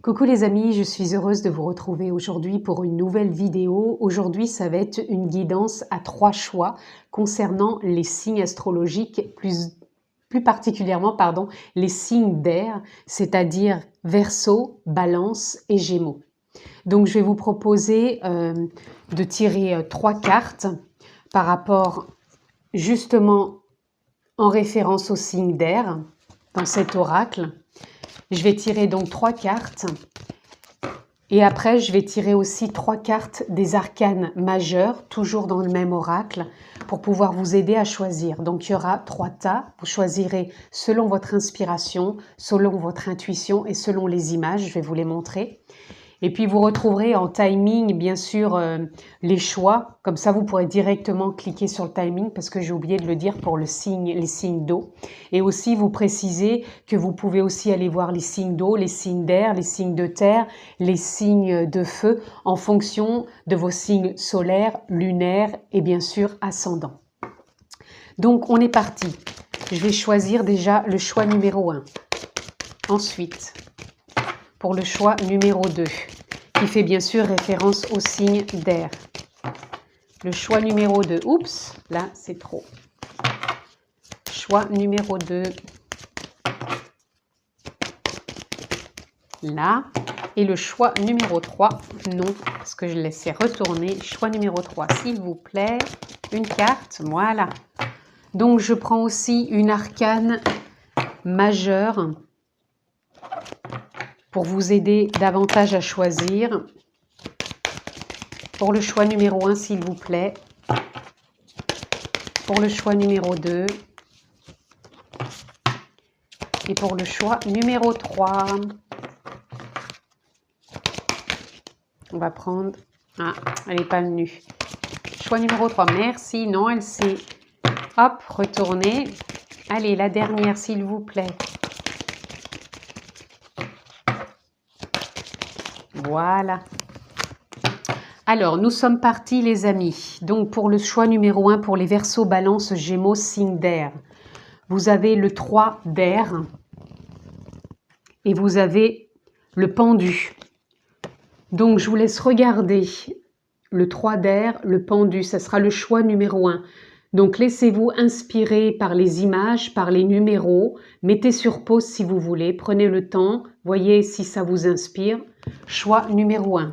Coucou les amis, je suis heureuse de vous retrouver aujourd'hui pour une nouvelle vidéo. Aujourd'hui, ça va être une guidance à 3 choix concernant les signes astrologiques, plus particulièrement les signes d'air, c'est-à-dire Verseau, Balance et Gémeaux. Donc, je vais vous proposer de tirer 3 cartes par rapport justement en référence aux signes d'air dans cet oracle. Je vais tirer donc 3 cartes et après je vais tirer aussi 3 cartes des arcanes majeurs, toujours dans le même oracle, pour pouvoir vous aider à choisir. Donc il y aura 3 tas, vous choisirez selon votre inspiration, selon votre intuition et selon les images, je vais vous les montrer. Et puis vous retrouverez en timing bien sûr les choix, comme ça vous pourrez directement cliquer sur le timing parce que j'ai oublié de le dire pour les signes d'eau. Et aussi vous précisez que vous pouvez aussi aller voir les signes d'eau, les signes d'air, les signes de terre, les signes de feu en fonction de vos signes solaires, lunaires et bien sûr ascendants. Donc on est parti. Je vais choisir déjà le choix numéro 1. Ensuite, pour le choix numéro 2, qui fait bien sûr référence au signe d'air. Le choix numéro 2, oups, là c'est trop. Choix numéro 2, là. Et le choix numéro 3, non, parce que je laissais retourner. Choix numéro 3, s'il vous plaît, une carte, voilà. Donc je prends aussi une arcane majeure pour vous aider davantage à choisir. Pour le choix numéro 1, s'il vous plaît. Pour le choix numéro 2. Et pour le choix numéro 3. On va prendre... Ah, elle n'est pas venue. Choix numéro 3. Merci. Non, elle s'est... Hop, retournée. Allez, la dernière, s'il vous plaît. Voilà. Alors, nous sommes partis les amis. Donc, pour le choix numéro 1, pour les Verseaux, Balance, Gémeaux, signe d'air. Vous avez le 3 d'air et vous avez le pendu. Donc, je vous laisse regarder le 3 d'air, le pendu. Ça sera le choix numéro 1. Donc, laissez-vous inspirer par les images, par les numéros. Mettez sur pause si vous voulez. Prenez le temps. Voyez si ça vous inspire. Choix numéro 1.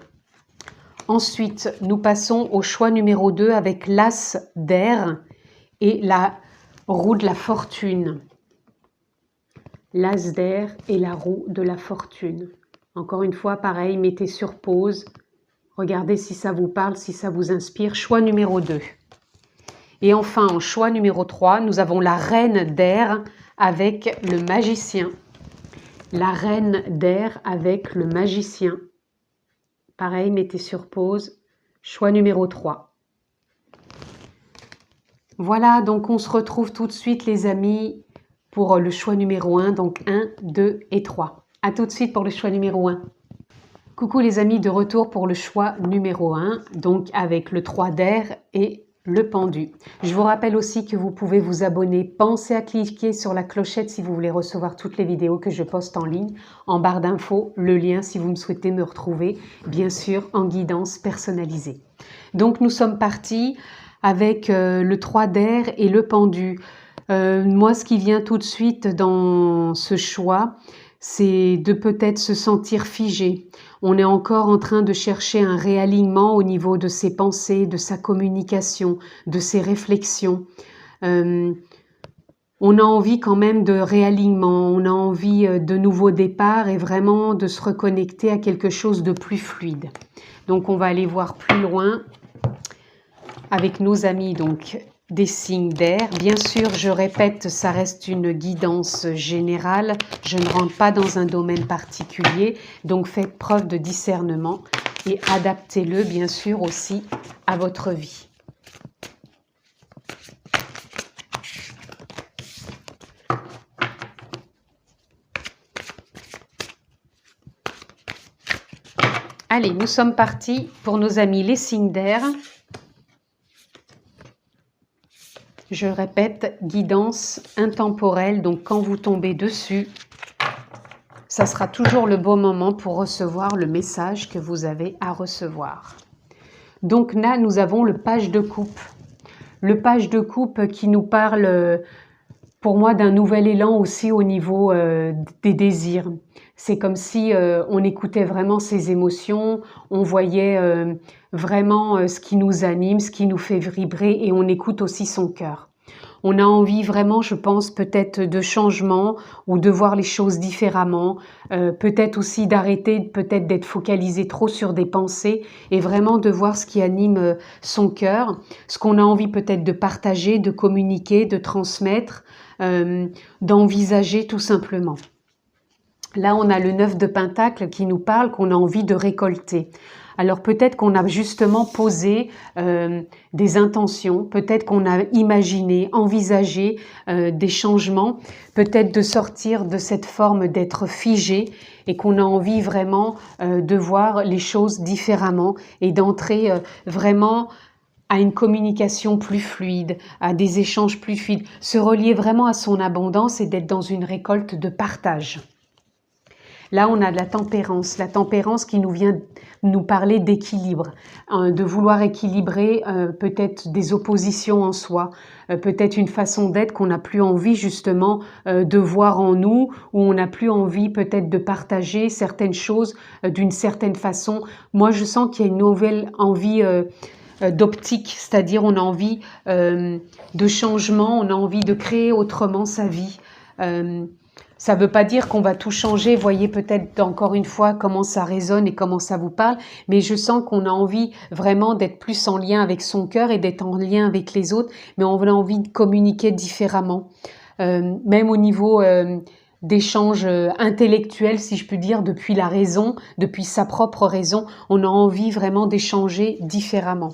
Ensuite, nous passons au choix numéro 2 avec l'as d'air et la roue de la fortune. L'as d'air et la roue de la fortune. Encore une fois, pareil, mettez sur pause. Regardez si ça vous parle, si ça vous inspire. Choix numéro 2. Et enfin, en choix numéro 3, nous avons la reine d'air avec le magicien. La reine d'air avec le magicien. Pareil, mettez sur pause. Choix numéro 3. Voilà, donc on se retrouve tout de suite les amis pour le choix numéro 1. Donc 1, 2 et 3. A tout de suite pour le choix numéro 1. Coucou les amis, de retour pour le choix numéro 1. Donc avec le 3 d'air et le pendu. Je vous rappelle aussi que vous pouvez vous abonner. Pensez à cliquer sur la clochette si vous voulez recevoir toutes les vidéos que je poste en ligne. En barre d'infos, le lien si vous me souhaitez me retrouver, bien sûr en guidance personnalisée. Donc nous sommes partis avec le 3 d'air et le pendu. Moi, ce qui vient tout de suite dans ce choix, c'est de peut-être se sentir figé. On est encore en train de chercher un réalignement au niveau de ses pensées, de sa communication, de ses réflexions. On a envie quand même de réalignement, on a envie de nouveaux départs et vraiment de se reconnecter à quelque chose de plus fluide. Donc on va aller voir plus loin avec nos amis donc des signes d'air. Bien sûr, je répète, ça reste une guidance générale. Je ne rentre pas dans un domaine particulier. Donc, faites preuve de discernement et adaptez-le, bien sûr, aussi à votre vie. Allez, nous sommes partis pour nos amis les signes d'air. Je répète, guidance intemporelle, donc quand vous tombez dessus, ça sera toujours le bon moment pour recevoir le message que vous avez à recevoir. Donc là, nous avons le page de coupe. Le page de coupe qui nous parle, pour moi, d'un nouvel élan aussi au niveau des désirs. C'est comme si on écoutait vraiment ses émotions, on voyait vraiment ce qui nous anime, ce qui nous fait vibrer, et on écoute aussi son cœur. On a envie vraiment, je pense, peut-être de changement ou de voir les choses différemment, peut-être aussi d'arrêter peut-être d'être focalisé trop sur des pensées et vraiment de voir ce qui anime son cœur, ce qu'on a envie peut-être de partager, de communiquer, de transmettre, d'envisager tout simplement. Là, on a le 9 de Pentacle qui nous parle qu'on a envie de récolter. Alors peut-être qu'on a justement posé des intentions, peut-être qu'on a imaginé, envisagé des changements, peut-être de sortir de cette forme d'être figé et qu'on a envie vraiment de voir les choses différemment et d'entrer vraiment à une communication plus fluide, à des échanges plus fluides, se relier vraiment à son abondance et d'être dans une récolte de partage. Là, on a de la tempérance qui nous vient nous parler d'équilibre, de vouloir équilibrer peut-être des oppositions en soi, peut-être une façon d'être qu'on n'a plus envie justement de voir en nous, ou on n'a plus envie peut-être de partager certaines choses d'une certaine façon. Moi, je sens qu'il y a une nouvelle envie d'optique, c'est-à-dire on a envie de changement, on a envie de créer autrement sa vie. Ça ne veut pas dire qu'on va tout changer, voyez peut-être encore une fois comment ça résonne et comment ça vous parle, mais je sens qu'on a envie vraiment d'être plus en lien avec son cœur et d'être en lien avec les autres, mais on a envie de communiquer différemment, même au niveau d'échanges intellectuels, si je puis dire, depuis la raison, depuis sa propre raison, on a envie vraiment d'échanger différemment,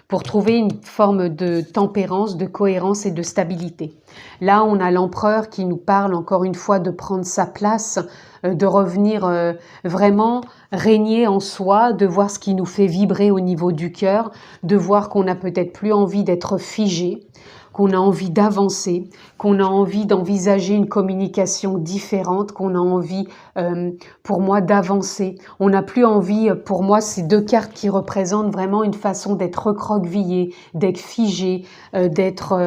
pour trouver une forme de tempérance, de cohérence et de stabilité. Là, on a l'empereur qui nous parle encore une fois de prendre sa place, de revenir vraiment régner en soi, de voir ce qui nous fait vibrer au niveau du cœur, de voir qu'on n'a peut-être plus envie d'être figé, qu'on a envie d'avancer, qu'on a envie d'envisager une communication différente, qu'on a envie, pour moi, d'avancer. On n'a plus envie, pour moi, ces deux cartes qui représentent vraiment une façon d'être recroquevillé, d'être figé, d'être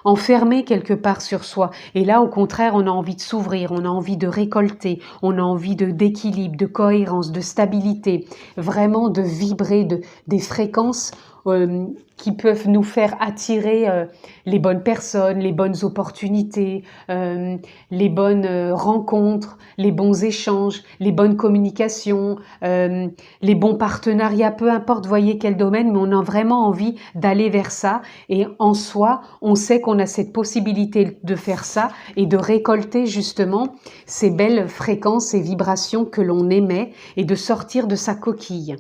enfermé quelque part sur soi. Et là, au contraire, on a envie de s'ouvrir, on a envie de récolter, on a envie d'équilibre, de cohérence, de stabilité, vraiment de vibrer des fréquences qui peuvent nous faire attirer les bonnes personnes, les bonnes opportunités, les bonnes rencontres, les bons échanges, les bonnes communications, les bons partenariats, peu importe, voyez quel domaine, mais on a vraiment envie d'aller vers ça. Et en soi, on sait qu'on a cette possibilité de faire ça et de récolter justement ces belles fréquences et vibrations que l'on émet et de sortir de sa coquille.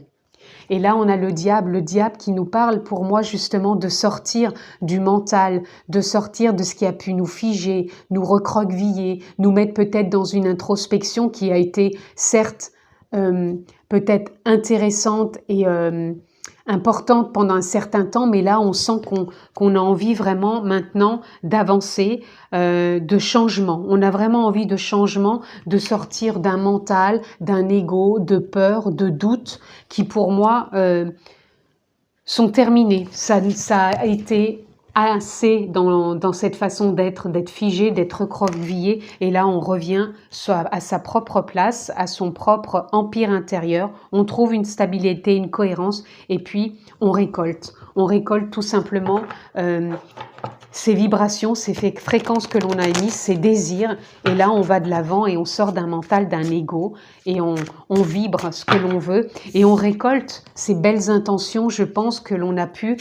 Et là, on a le diable qui nous parle pour moi justement de sortir du mental, de sortir de ce qui a pu nous figer, nous recroqueviller, nous mettre peut-être dans une introspection qui a été certes peut-être intéressante et importante pendant un certain temps, mais là on sent qu'on a envie vraiment maintenant d'avancer, de changement. On a vraiment envie de changement, de sortir d'un mental, d'un ego, de peur, de doute, qui pour moi sont terminés. Ça a été assez dans cette façon d'être figé, d'être recroquevillé, et là on revient à sa propre place, à son propre empire intérieur, on trouve une stabilité, une cohérence, et puis on récolte tout simplement ces vibrations, ces fréquences que l'on a émises, ces désirs, et là on va de l'avant et on sort d'un mental, d'un ego, et on vibre ce que l'on veut, et on récolte ces belles intentions, je pense, que l'on a pu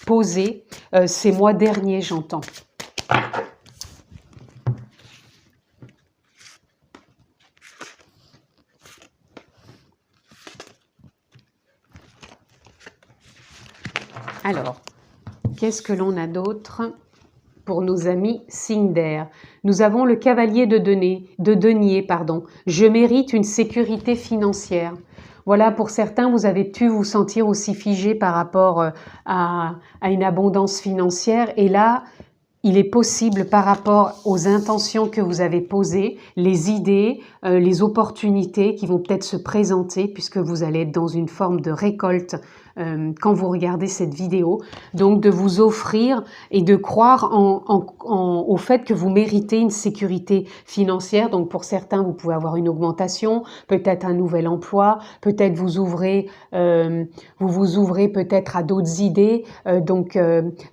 poser ces mois derniers, j'entends. Alors, qu'est-ce que l'on a d'autre pour nos amis signes d'air? Nous avons le cavalier de denier. Je mérite une sécurité financière. Voilà, pour certains, vous avez pu vous sentir aussi figé par rapport à une abondance financière. Et là, il est possible par rapport aux intentions que vous avez posées, les idées, les opportunités qui vont peut-être se présenter puisque vous allez être dans une forme de récolte quand vous regardez cette vidéo. Donc de vous offrir et de croire au fait que vous méritez une sécurité financière. Donc pour certains, vous pouvez avoir une augmentation, peut-être un nouvel emploi, peut-être vous vous ouvrez peut-être à d'autres idées,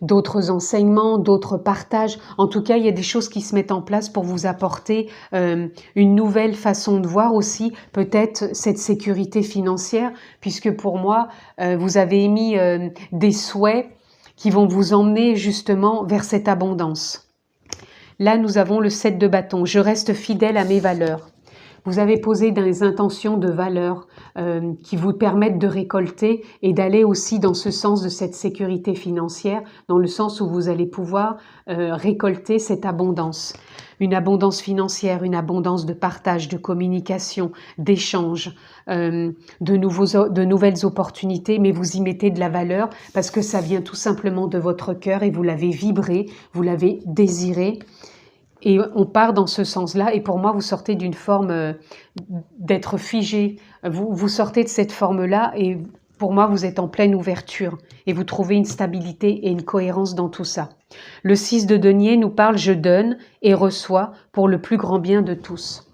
d'autres enseignements, d'autres partages. En tout cas, il y a des choses qui se mettent en place pour vous apporter une nouvelle façon de voir aussi peut-être cette sécurité financière, puisque pour moi, vous avez émis des souhaits qui vont vous emmener justement vers cette abondance. Là, nous avons le 7 de bâton. Je reste fidèle à mes valeurs. Vous avez posé des intentions de valeurs qui vous permettent de récolter et d'aller aussi dans ce sens de cette sécurité financière, dans le sens où vous allez pouvoir récolter cette abondance. Une abondance financière, une abondance de partage, de communication, d'échange, de nouvelles opportunités, mais vous y mettez de la valeur parce que ça vient tout simplement de votre cœur et vous l'avez vibré, vous l'avez désiré. Et on part dans ce sens-là. Et pour moi, vous sortez d'une forme d'être figé. Vous sortez de cette forme-là et pour moi, vous êtes en pleine ouverture. Et vous trouvez une stabilité et une cohérence dans tout ça. Le 6 de denier nous parle « Je donne et reçois pour le plus grand bien de tous ».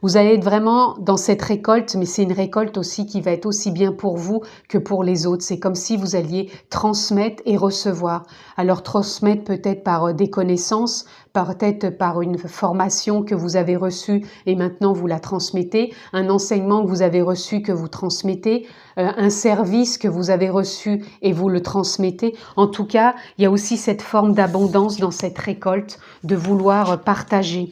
Vous allez être vraiment dans cette récolte, mais c'est une récolte aussi qui va être aussi bien pour vous que pour les autres. C'est comme si vous alliez transmettre et recevoir. Alors transmettre peut-être par des connaissances, peut-être par une formation que vous avez reçue et maintenant vous la transmettez, un enseignement que vous avez reçu que vous transmettez, un service que vous avez reçu et vous le transmettez. En tout cas, il y a aussi cette forme d'abondance dans cette récolte, de vouloir partager.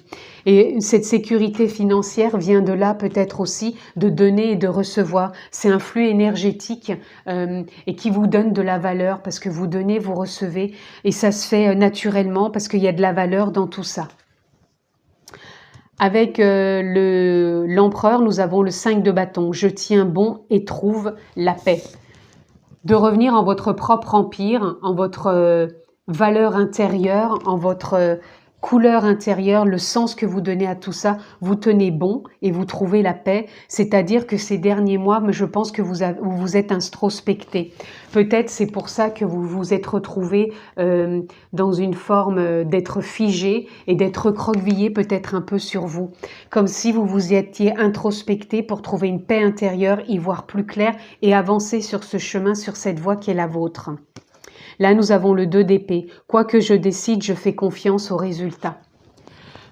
Et cette sécurité financière vient de là peut-être aussi de donner et de recevoir. C'est un flux énergétique et qui vous donne de la valeur parce que vous donnez, vous recevez et ça se fait naturellement parce qu'il y a de la valeur dans tout ça. Avec l'empereur, nous avons le 5 de bâton. Je tiens bon et trouve la paix. De revenir en votre propre empire, en votre valeur intérieure, en votre couleur intérieure, le sens que vous donnez à tout ça, vous tenez bon et vous trouvez la paix. C'est-à-dire que ces derniers mois, je pense que vous vous êtes introspecté. Peut-être c'est pour ça que vous vous êtes retrouvé dans une forme d'être figé et d'être recroquevillé peut-être un peu sur vous. Comme si vous vous étiez introspecté pour trouver une paix intérieure, y voir plus clair et avancer sur ce chemin, sur cette voie qui est la vôtre. Là, nous avons le 2 d'épée. Quoi que je décide, je fais confiance au résultat.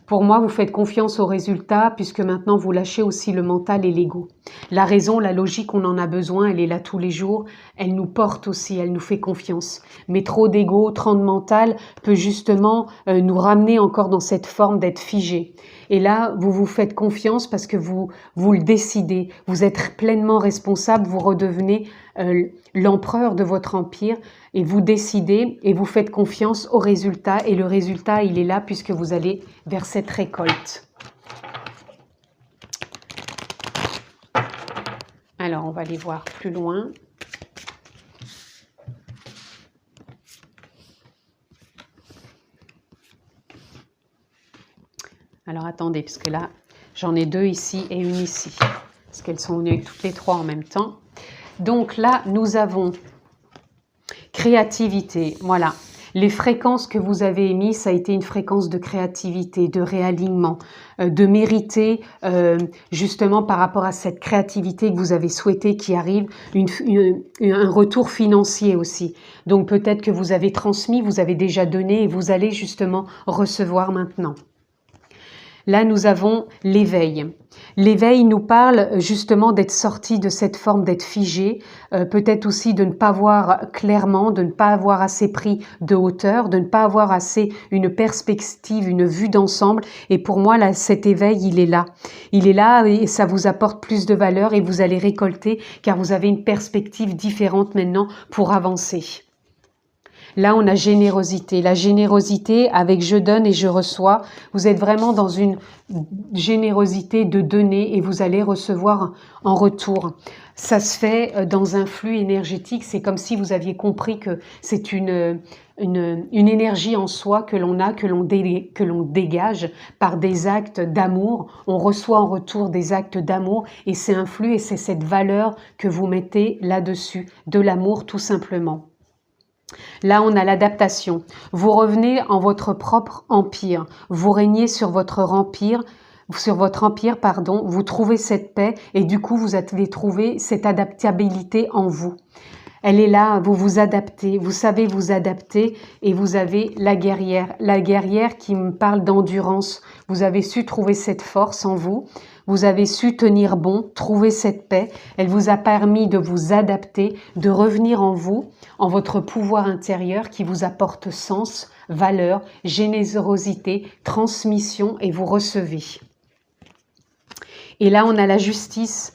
Pour moi, vous faites confiance au résultat puisque maintenant, vous lâchez aussi le mental et l'ego. La raison, la logique, on en a besoin, elle est là tous les jours. Elle nous porte aussi, elle nous fait confiance. Mais trop d'ego, trop de mental peut justement nous ramener encore dans cette forme d'être figé. Et là, vous vous faites confiance parce que vous le décidez. Vous êtes pleinement responsable, vous redevenez l'empereur de votre empire et vous décidez et vous faites confiance au résultat. Et le résultat, il est là puisque vous allez vers cette récolte. Alors, on va aller voir plus loin. Alors, attendez, parce que là, j'en ai 2 ici et une ici. Parce qu'elles sont venues toutes les 3 en même temps. Donc là, nous avons créativité. Voilà. Les fréquences que vous avez émises, ça a été une fréquence de créativité, de réalignement, de mériter, justement par rapport à cette créativité que vous avez souhaité qui arrive, un retour financier aussi. Donc peut-être que vous avez transmis, vous avez déjà donné et vous allez justement recevoir maintenant. Là, nous avons l'éveil. L'éveil nous parle justement d'être sorti de cette forme d'être figé, peut-être aussi de ne pas voir clairement, de ne pas avoir assez pris de hauteur, de ne pas avoir assez une perspective, une vue d'ensemble. Et pour moi, là, cet éveil, il est là. Il est là et ça vous apporte plus de valeur et vous allez récolter car vous avez une perspective différente maintenant pour avancer. Là, on a générosité. La générosité avec je donne et je reçois. Vous êtes vraiment dans une générosité de donner et vous allez recevoir en retour. Ça se fait dans un flux énergétique. C'est comme si vous aviez compris que c'est une énergie en soi que l'on a, que l'on dégage par des actes d'amour. On reçoit en retour des actes d'amour et c'est un flux et c'est cette valeur que vous mettez là-dessus, de l'amour tout simplement. Là, on a l'adaptation. Vous revenez en votre propre empire. Vous régnez sur votre empire, vous trouvez cette paix et du coup, vous avez trouvé cette adaptabilité en vous. Elle est là, vous vous adaptez, vous savez vous adapter et vous avez la guerrière qui me parle d'endurance. Vous avez su trouver cette force en vous, vous avez su tenir bon, trouver cette paix. Elle vous a permis de vous adapter, de revenir en vous, en votre pouvoir intérieur qui vous apporte sens, valeur, générosité, transmission et vous recevez. Et là, on a la justice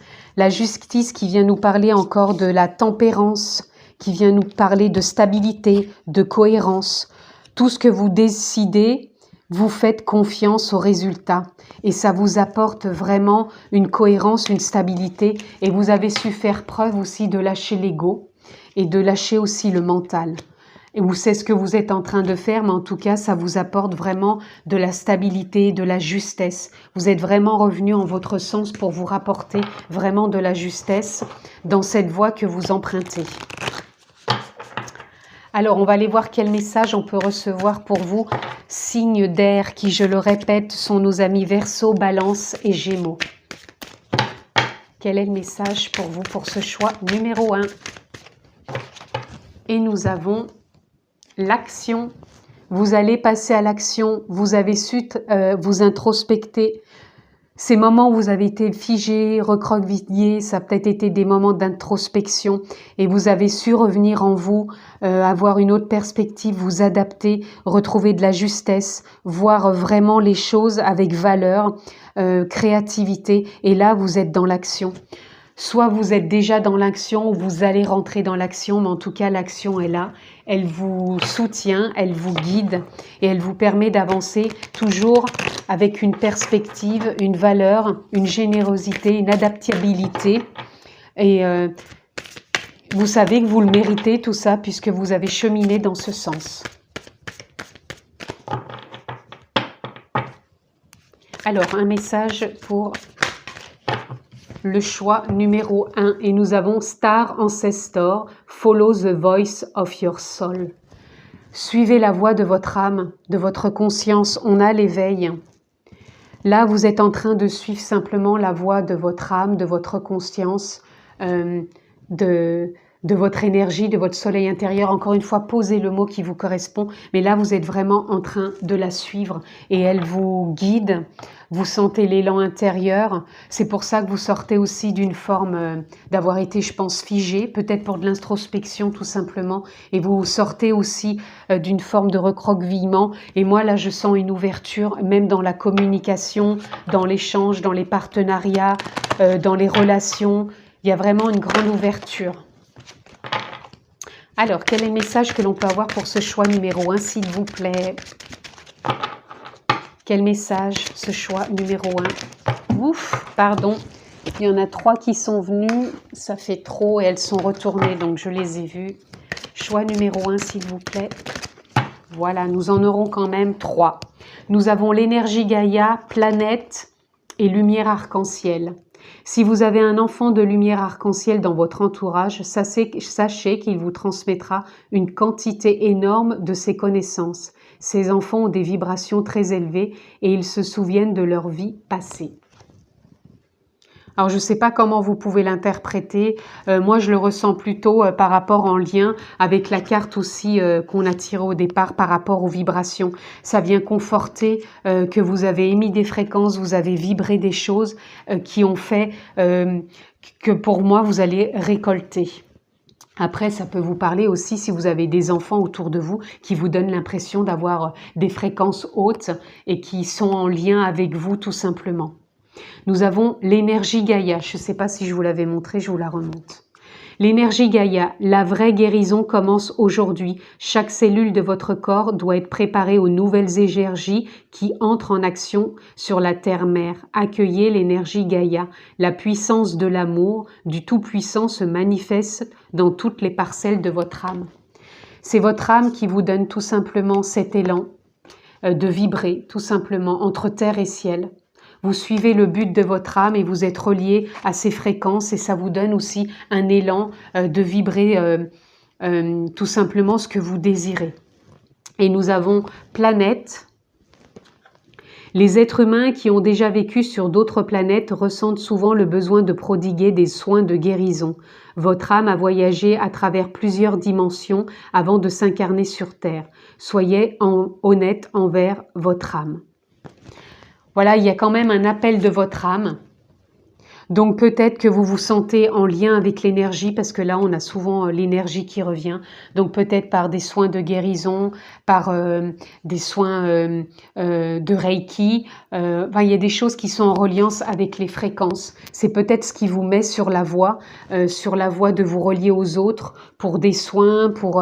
qui vient nous parler encore de la tempérance, qui vient nous parler de stabilité, de cohérence. Tout ce que vous décidez, vous faites confiance au résultat. Et ça vous apporte vraiment une cohérence, une stabilité. Et vous avez su faire preuve aussi de lâcher l'ego et de lâcher aussi le mental. Et vous savez ce que vous êtes en train de faire, mais en tout cas, ça vous apporte vraiment de la stabilité, de la justesse. Vous êtes vraiment revenu en votre sens pour vous rapporter vraiment de la justesse dans cette voie que vous empruntez. Alors, on va aller voir quel message on peut recevoir pour vous. Signes d'air qui, je le répète, sont nos amis Verseau, Balance et Gémeaux. Quel est le message pour vous pour ce choix numéro 1? Et nous avons l'action. Vous allez passer à l'action. Vous avez su vous introspecter. Ces moments où vous avez été figé, recroquevillé, ça a peut-être été des moments d'introspection et vous avez su revenir en vous, avoir une autre perspective, vous adapter, retrouver de la justesse, voir vraiment les choses avec valeur, créativité. Et là, vous êtes dans l'action. Soit vous êtes déjà dans l'action ou vous allez rentrer dans l'action, mais en tout cas, l'action est là. Elle vous soutient, elle vous guide et elle vous permet d'avancer toujours avec une perspective, une valeur, une générosité, une adaptabilité. Et vous savez que vous le méritez tout ça puisque vous avez cheminé dans ce sens. Alors, un message pour le choix numéro 1 et nous avons Star Ancestor, Follow the Voice of Your Soul. Suivez la voix de votre âme, de votre conscience, on a l'éveil. Là, vous êtes en train de suivre simplement la voix de votre âme, de votre conscience, de votre énergie, de votre soleil intérieur. Encore une fois, posez le mot qui vous correspond. Mais là, vous êtes vraiment en train de la suivre et elle vous guide. Vous sentez l'élan intérieur. C'est pour ça que vous sortez aussi d'une forme d'avoir été, je pense, figé, peut-être pour de l'introspection tout simplement. Et vous sortez aussi d'une forme de recroquevillement. Et moi, là, je sens une ouverture, même dans la communication, dans l'échange, dans les partenariats, dans les relations. Il y a vraiment une grande ouverture. Alors, quel est le message que l'on peut avoir pour ce choix numéro 1, s'il vous plaît? Quel message, ce choix numéro 1? Ouf, pardon, il y en a 3 qui sont venus, ça fait trop et elles sont retournées, donc je les ai vues. Choix numéro 1, s'il vous plaît. Voilà, nous en aurons quand même 3. Nous avons l'énergie Gaïa, planète et lumière arc-en-ciel. Si vous avez un enfant de lumière arc-en-ciel dans votre entourage, sachez qu'il vous transmettra une quantité énorme de ses connaissances. Ces enfants ont des vibrations très élevées et ils se souviennent de leur vie passée. Alors, je ne sais pas comment vous pouvez l'interpréter. Moi, je le ressens plutôt par rapport en lien avec la carte aussi qu'on a tirée au départ par rapport aux vibrations. Ça vient conforter que vous avez émis des fréquences, vous avez vibré des choses qui ont fait que pour moi, vous allez récolter. Après, ça peut vous parler aussi si vous avez des enfants autour de vous qui vous donnent l'impression d'avoir des fréquences hautes et qui sont en lien avec vous tout simplement. Nous avons l'énergie Gaïa. Je ne sais pas si je vous l'avais montré, je vous la remonte. L'énergie Gaïa, la vraie guérison commence aujourd'hui. Chaque cellule de votre corps doit être préparée aux nouvelles énergies qui entrent en action sur la terre-mère. Accueillez l'énergie Gaïa. La puissance de l'amour du Tout-Puissant se manifeste dans toutes les parcelles de votre âme. C'est votre âme qui vous donne tout simplement cet élan de vibrer, tout simplement, entre terre et ciel. Vous suivez le but de votre âme et vous êtes relié à ces fréquences et ça vous donne aussi un élan de vibrer tout simplement ce que vous désirez. Et nous avons planète. Les êtres humains qui ont déjà vécu sur d'autres planètes ressentent souvent le besoin de prodiguer des soins de guérison. Votre âme a voyagé à travers plusieurs dimensions avant de s'incarner sur Terre. Soyez honnête envers votre âme. Voilà, il y a quand même un appel de votre âme. Donc peut-être que vous vous sentez en lien avec l'énergie, parce que là on a souvent l'énergie qui revient. Donc peut-être par des soins de guérison, par des soins de Reiki. Enfin, il y a des choses qui sont en reliance avec les fréquences. C'est peut-être ce qui vous met sur la voie de vous relier aux autres pour des soins, pour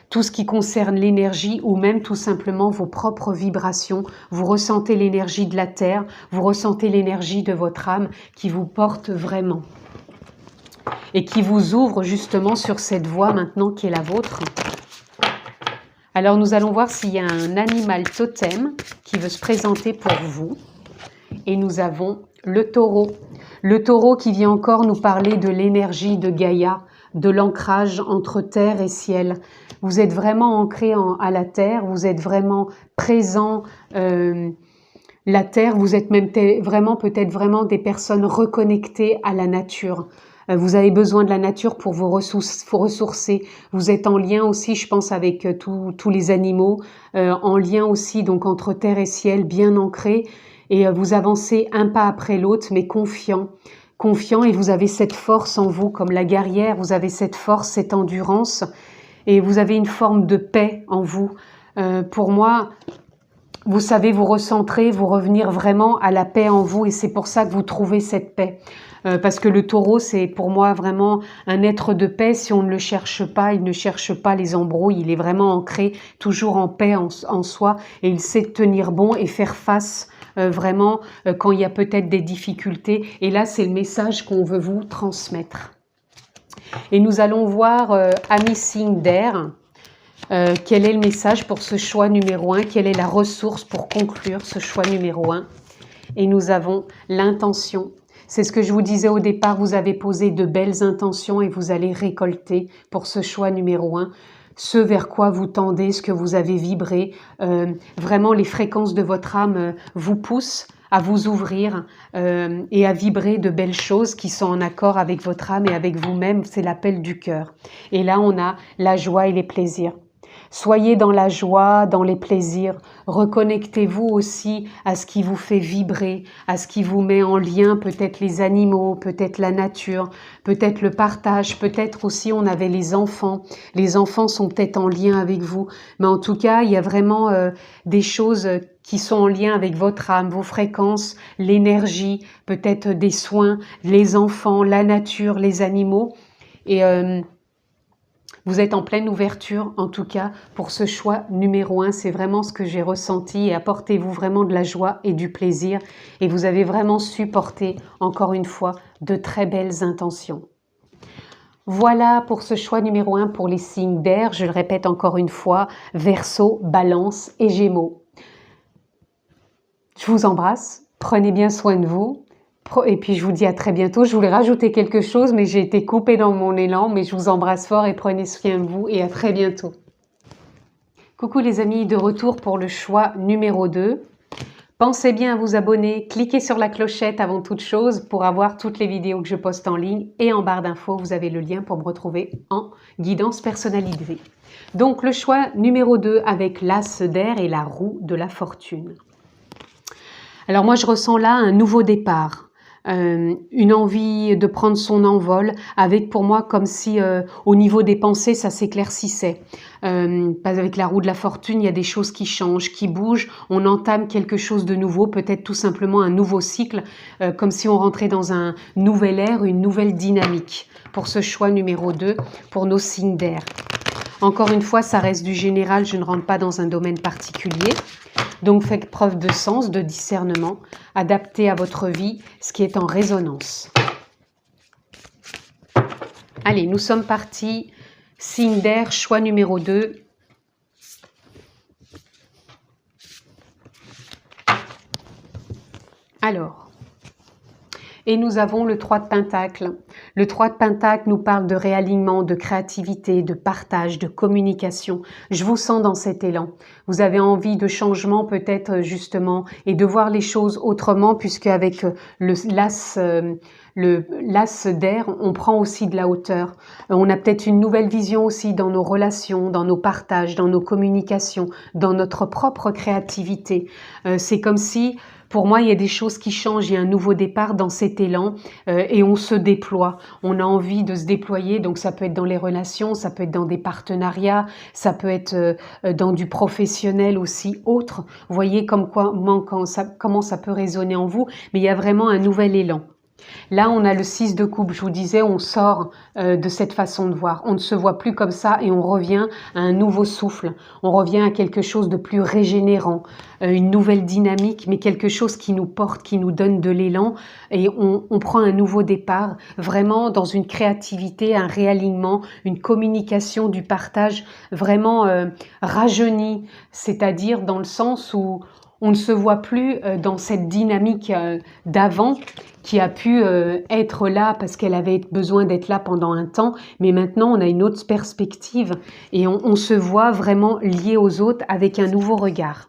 tout ce qui concerne l'énergie ou même tout simplement vos propres vibrations. Vous ressentez l'énergie de la Terre, vous ressentez l'énergie de votre âme qui vous porte vraiment et qui vous ouvre justement sur cette voie maintenant qui est la vôtre. Alors nous allons voir s'il y a un animal totem qui veut se présenter pour vous. Et nous avons le taureau. Le taureau qui vient encore nous parler de l'énergie de Gaïa, de l'ancrage entre terre et ciel. Vous êtes vraiment ancré à la terre, vous êtes vraiment présent. La terre, vous êtes même vraiment peut-être vraiment des personnes reconnectées à la nature. Vous avez besoin de la nature pour vous ressourcer. Vous êtes en lien aussi, je pense, avec tous les animaux, en lien aussi donc entre terre et ciel, bien ancré. Et vous avancez un pas après l'autre, mais confiant, et vous avez cette force en vous, comme la guerrière, vous avez cette force, cette endurance, et vous avez une forme de paix en vous. Pour moi, vous savez vous recentrer, vous revenir vraiment à la paix en vous, et c'est pour ça que vous trouvez cette paix. Parce que le taureau, c'est pour moi vraiment un être de paix. Si on ne le cherche pas, il ne cherche pas les embrouilles, il est vraiment ancré, toujours en paix en soi, et il sait tenir bon et faire face vraiment quand il y a peut-être des difficultés. Et là, c'est le message qu'on veut vous transmettre. Et nous allons voir Ami Signe d'Air. Quel est le message pour ce choix numéro 1? Quelle est la ressource pour conclure ce choix numéro 1? Et nous avons l'intention. C'est ce que je vous disais au départ, vous avez posé de belles intentions et vous allez récolter pour ce choix numéro 1 ce vers quoi vous tendez, ce que vous avez vibré. Vraiment, les fréquences de votre âme vous poussent à vous ouvrir et à vibrer de belles choses qui sont en accord avec votre âme et avec vous-même. C'est l'appel du cœur. Et là, on a la joie et les plaisirs. Soyez dans la joie, dans les plaisirs. Reconnectez-vous aussi à ce qui vous fait vibrer, à ce qui vous met en lien, peut-être les animaux, peut-être la nature, peut-être le partage, peut-être aussi on avait les enfants. Les enfants sont peut-être en lien avec vous. Mais en tout cas, il y a vraiment des choses qui sont en lien avec votre âme, vos fréquences, l'énergie, peut-être des soins, les enfants, la nature, les animaux. Et vous êtes en pleine ouverture, en tout cas, pour ce choix numéro 1. C'est vraiment ce que j'ai ressenti et apportez-vous vraiment de la joie et du plaisir. Et vous avez vraiment su porter, encore une fois, de très belles intentions. Voilà pour ce choix numéro 1 pour les signes d'air. Je le répète encore une fois, Verseau, Balance et Gémeaux. Je vous embrasse, prenez bien soin de vous. Et puis je vous dis à très bientôt. Je voulais rajouter quelque chose, mais j'ai été coupée dans mon élan. Mais je vous embrasse fort et prenez soin de vous et à très bientôt. Coucou les amis, de retour pour le choix numéro 2. Pensez bien à vous abonner, cliquez sur la clochette avant toute chose pour avoir toutes les vidéos que je poste en ligne. Et en barre d'infos, vous avez le lien pour me retrouver en guidance personnalisée. Donc le choix numéro 2 avec l'As d'air et la roue de la fortune. Alors moi je ressens là un nouveau départ. une envie de prendre son envol, avec pour moi comme si au niveau des pensées ça s'éclaircissait. Avec la roue de la fortune, il y a des choses qui changent, qui bougent, on entame quelque chose de nouveau, peut-être tout simplement un nouveau cycle, comme si on rentrait dans un nouvel ère, une nouvelle dynamique. Pour ce choix numéro 2, pour nos signes d'air. Encore une fois, ça reste du général, je ne rentre pas dans un domaine particulier. Donc faites preuve de sens, de discernement, adaptez à votre vie ce qui est en résonance. Allez, nous sommes partis. Signe d'air, choix numéro 2. Alors, et nous avons le 3 de Pentacle. Le 3 de Pentacle nous parle de réalignement, de créativité, de partage, de communication. Je vous sens dans cet élan. Vous avez envie de changement peut-être justement et de voir les choses autrement, puisque avec l'as d'air, on prend aussi de la hauteur. On a peut-être une nouvelle vision aussi dans nos relations, dans nos partages, dans nos communications, dans notre propre créativité. C'est comme si... Pour moi, il y a des choses qui changent, il y a un nouveau départ dans cet élan et on se déploie. On a envie de se déployer, donc ça peut être dans les relations, ça peut être dans des partenariats, ça peut être dans du professionnel aussi autre. Vous voyez comment ça peut résonner en vous, mais il y a vraiment un nouvel élan. Là, on a le 6 de coupe. Je vous disais, on sort de cette façon de voir. On ne se voit plus comme ça et on revient à un nouveau souffle. On revient à quelque chose de plus régénérant, une nouvelle dynamique, mais quelque chose qui nous porte, qui nous donne de l'élan. Et on prend un nouveau départ, vraiment dans une créativité, un réalignement, une communication, du partage vraiment rajeuni, c'est-à-dire dans le sens où on ne se voit plus dans cette dynamique d'avant qui a pu être là parce qu'elle avait besoin d'être là pendant un temps, mais maintenant on a une autre perspective et on se voit vraiment lié aux autres avec un nouveau regard.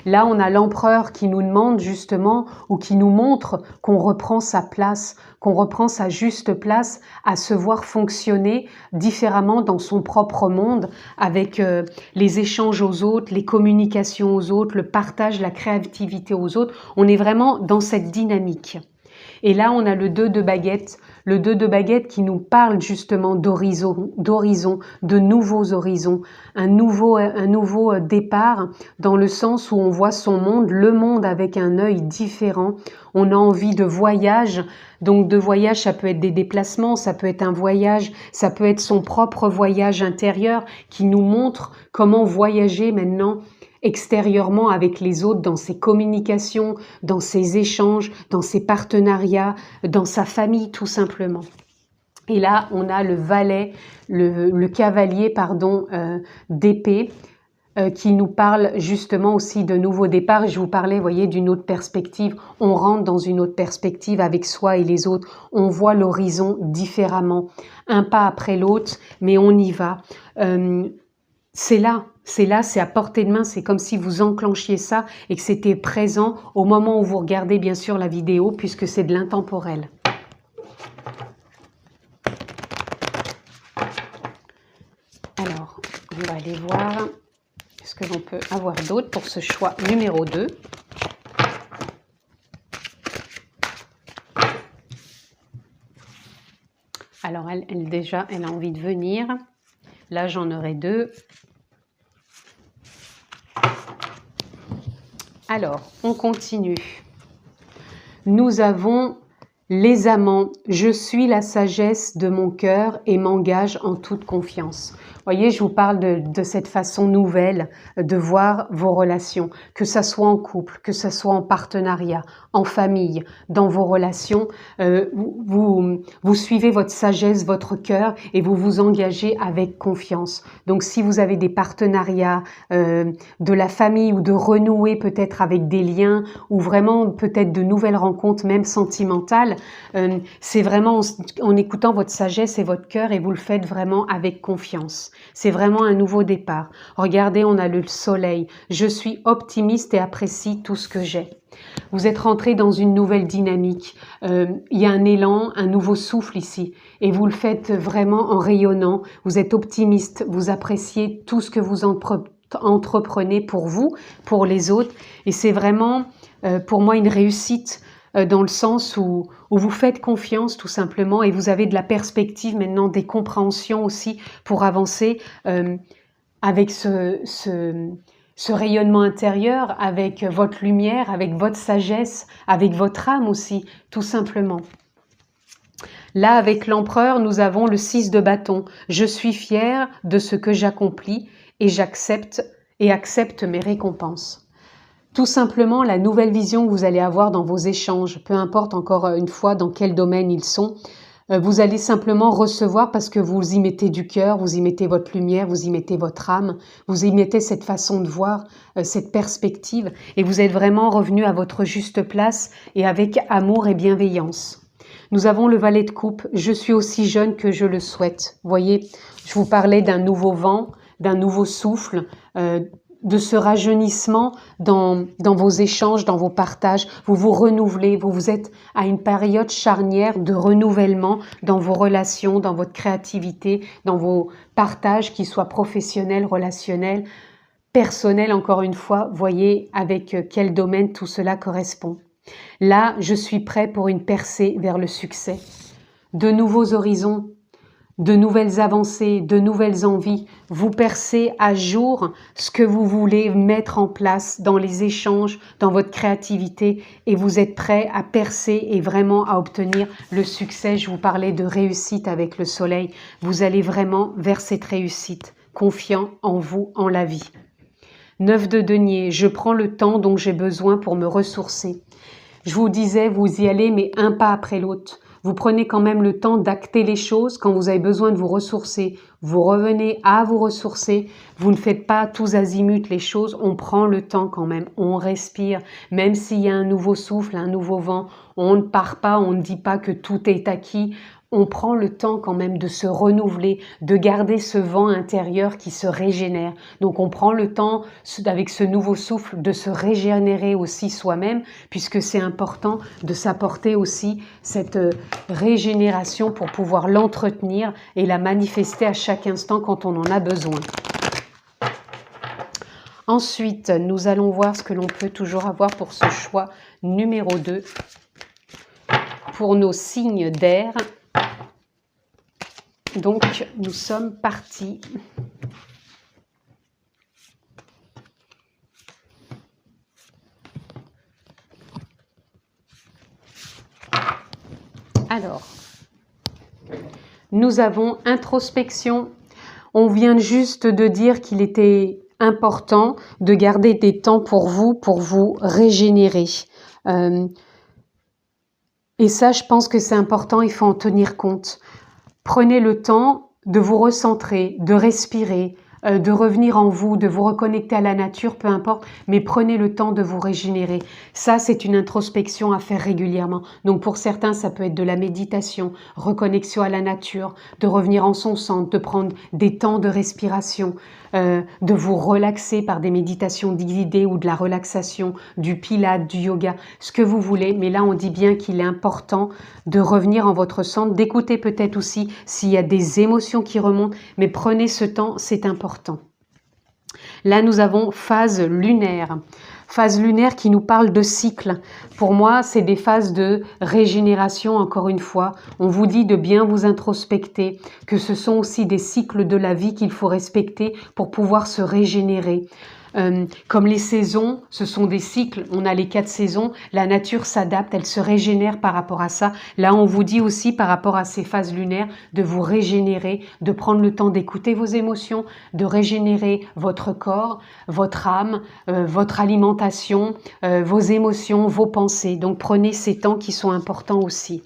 Là, on a l'empereur qui nous demande justement, ou qui nous montre qu'on reprend sa place, qu'on reprend sa juste place à se voir fonctionner différemment dans son propre monde, avec les échanges aux autres, les communications aux autres, le partage, la créativité aux autres. On est vraiment dans cette dynamique. Et là, on a le 2 de baguette. Le 2 de baguette qui nous parle justement d'horizon, de nouveaux horizons, un nouveau départ dans le sens où on voit son monde, le monde avec un œil différent. On a envie de voyage, donc de voyage, ça peut être des déplacements, ça peut être un voyage, ça peut être son propre voyage intérieur qui nous montre comment voyager maintenant extérieurement avec les autres, dans ses communications, dans ses échanges, dans ses partenariats, dans sa famille tout simplement. Et là, on a le valet, le cavalier, pardon, d'épée, qui nous parle justement aussi de nouveaux départs. Et je vous parlais, vous voyez, d'une autre perspective. On rentre dans une autre perspective avec soi et les autres. On voit l'horizon différemment, un pas après l'autre, mais on y va. C'est là, c'est à portée de main, c'est comme si vous enclenchiez ça et que c'était présent au moment où vous regardez bien sûr la vidéo, puisque c'est de l'intemporel. Alors, on va aller voir ce que l'on peut avoir d'autre pour ce choix numéro 2. Alors, déjà, elle a envie de venir. Là, j'en aurai 2. Alors, on continue. Nous avons les amants. Je suis la sagesse de mon cœur et m'engage en toute confiance. Voyez, je vous parle de cette façon nouvelle de voir vos relations, que ça soit en couple, que ça soit en partenariat, en famille, dans vos relations. Vous suivez votre sagesse, votre cœur et vous vous engagez avec confiance. Donc, si vous avez des partenariats, de la famille ou de renouer peut-être avec des liens ou vraiment peut-être de nouvelles rencontres, même sentimentales, c'est vraiment en écoutant votre sagesse et votre cœur et vous le faites vraiment avec confiance. C'est vraiment un nouveau départ. Regardez, on a le soleil. Je suis optimiste et apprécie tout ce que j'ai. Vous êtes rentré dans une nouvelle dynamique. Il y a un élan, un nouveau souffle ici. Et vous le faites vraiment en rayonnant. Vous êtes optimiste. Vous appréciez tout ce que vous entreprenez pour vous, pour les autres. Et c'est vraiment, pour moi, une réussite. dans le sens où vous faites confiance tout simplement et vous avez de la perspective maintenant, des compréhensions aussi pour avancer avec ce rayonnement intérieur, avec votre lumière, avec votre sagesse, avec votre âme aussi, tout simplement. Là, avec l'empereur, nous avons le 6 de bâton. Je suis fière de ce que j'accomplis et j'accepte et accepte mes récompenses. Tout simplement, la nouvelle vision que vous allez avoir dans vos échanges, peu importe encore une fois dans quel domaine ils sont, vous allez simplement recevoir parce que vous y mettez du cœur, vous y mettez votre lumière, vous y mettez votre âme, vous y mettez cette façon de voir, cette perspective, et vous êtes vraiment revenu à votre juste place et avec amour et bienveillance. Nous avons le valet de coupe. Je suis aussi jeune que je le souhaite. Vous voyez, je vous parlais d'un nouveau vent, d'un nouveau souffle, de ce rajeunissement dans vos échanges, dans vos partages. Vous vous renouvelez, vous êtes à une période charnière de renouvellement dans vos relations, dans votre créativité, dans vos partages, qu'ils soient professionnels, relationnels, personnels, encore une fois. Voyez avec quel domaine tout cela correspond. Là, je suis prêt pour une percée vers le succès. De nouveaux horizons, de nouvelles avancées, de nouvelles envies. Vous percez à jour ce que vous voulez mettre en place dans les échanges, dans votre créativité, et vous êtes prêt à percer et vraiment à obtenir le succès. Je vous parlais de réussite avec le soleil. Vous allez vraiment vers cette réussite, confiant en vous, en la vie. 9 de denier, je prends le temps dont j'ai besoin pour me ressourcer. Je vous disais, vous y allez, mais un pas après l'autre. Vous prenez quand même le temps d'acter les choses quand vous avez besoin de vous ressourcer. Vous revenez à vous ressourcer. Vous ne faites pas tous azimuts les choses. On prend le temps quand même. On respire. Même s'il y a un nouveau souffle, un nouveau vent, on ne part pas, on ne dit pas que tout est acquis. On prend le temps quand même de se renouveler, de garder ce vent intérieur qui se régénère. Donc on prend le temps, avec ce nouveau souffle, de se régénérer aussi soi-même, puisque c'est important de s'apporter aussi cette régénération pour pouvoir l'entretenir et la manifester à chaque instant quand on en a besoin. Ensuite, nous allons voir ce que l'on peut toujours avoir pour ce choix numéro 2. Pour nos signes d'air. Donc, nous sommes partis. Alors, nous avons introspection. On vient juste de dire qu'il était important de garder des temps pour vous régénérer. Et ça, je pense que c'est important, il faut en tenir compte. Prenez le temps de vous recentrer, de respirer, de revenir en vous, de vous reconnecter à la nature, peu importe, mais prenez le temps de vous régénérer. Ça, c'est une introspection à faire régulièrement. Donc pour certains, ça peut être de la méditation, reconnexion à la nature, de revenir en son centre, de prendre des temps de respiration, de vous relaxer par des méditations guidées ou de la relaxation, du pilate, du yoga, ce que vous voulez. Mais là, on dit bien qu'il est important de revenir en votre centre, d'écouter peut-être aussi s'il y a des émotions qui remontent, mais prenez ce temps, c'est important. Là, nous avons phase lunaire. Phase lunaire qui nous parle de cycle. Pour moi, c'est des phases de régénération, encore une fois. On vous dit de bien vous introspecter, que ce sont aussi des cycles de la vie qu'il faut respecter pour pouvoir se régénérer. Comme les saisons, ce sont des cycles, on a les 4 saisons, la nature s'adapte, elle se régénère par rapport à ça. Là, on vous dit aussi par rapport à ces phases lunaires de vous régénérer, de prendre le temps d'écouter vos émotions, de régénérer votre corps, votre âme, votre alimentation, vos émotions, vos pensées. Donc prenez ces temps qui sont importants aussi.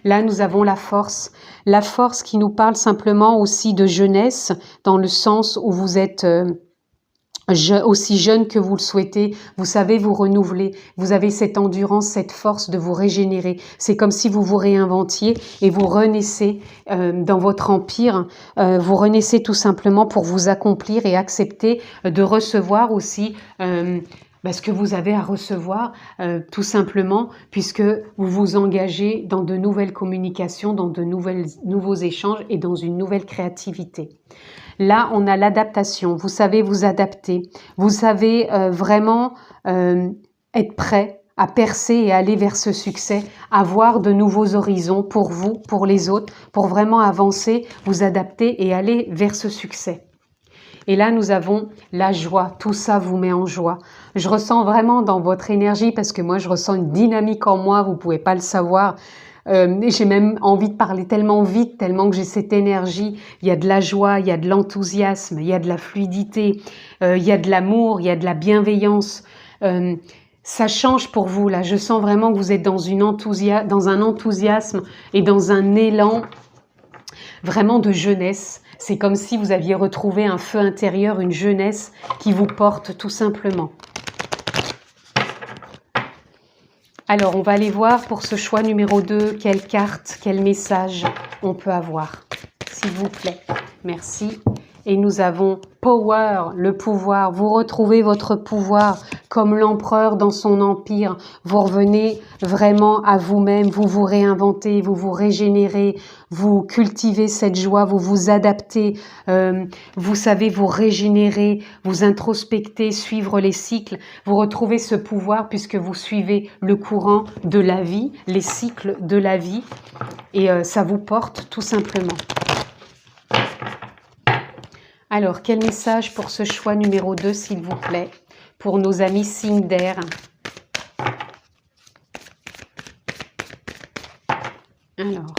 Là, nous avons la force qui nous parle simplement aussi de jeunesse, dans le sens où vous êtes aussi jeune que vous le souhaitez, vous savez vous renouveler, vous avez cette endurance, cette force de vous régénérer. C'est comme si vous vous réinventiez et vous renaissez dans votre empire, vous renaissez tout simplement pour vous accomplir et accepter de recevoir aussi ce que vous avez à recevoir, tout simplement, puisque vous vous engagez dans de nouvelles communications, dans de nouveaux échanges et dans une nouvelle créativité. Là, on a l'adaptation. Vous savez vous adapter. Vous savez vraiment être prêt à percer et aller vers ce succès, à voir de nouveaux horizons pour vous, pour les autres, pour vraiment avancer, vous adapter et aller vers ce succès. Et là, nous avons la joie. Tout ça vous met en joie. Je ressens vraiment dans votre énergie, parce que moi, je ressens une dynamique en moi, vous ne pouvez pas le savoir. J'ai même envie de parler tellement vite, tellement que j'ai cette énergie. Il y a de la joie, il y a de l'enthousiasme, il y a de la fluidité, il y a de l'amour, il y a de la bienveillance. Ça change pour vous, là. Je sens vraiment que vous êtes dans un enthousiasme et dans un élan vraiment de jeunesse. C'est comme si vous aviez retrouvé un feu intérieur, une jeunesse qui vous porte tout simplement. Alors, on va aller voir pour ce choix numéro 2, quelle carte, quel message on peut avoir. S'il vous plaît. Merci. Et nous avons Power, le pouvoir. Vous retrouvez votre pouvoir comme l'empereur dans son empire. Vous revenez vraiment à vous-même, vous vous réinventez, vous vous régénérez, vous cultivez cette joie, vous vous adaptez, vous savez vous régénérer, vous introspecter, suivre les cycles. Vous retrouvez ce pouvoir puisque vous suivez le courant de la vie, les cycles de la vie. Et ça vous porte tout simplement. Alors, quel message pour ce choix numéro 2, s'il vous plaît, pour nos amis signes d'air? Alors,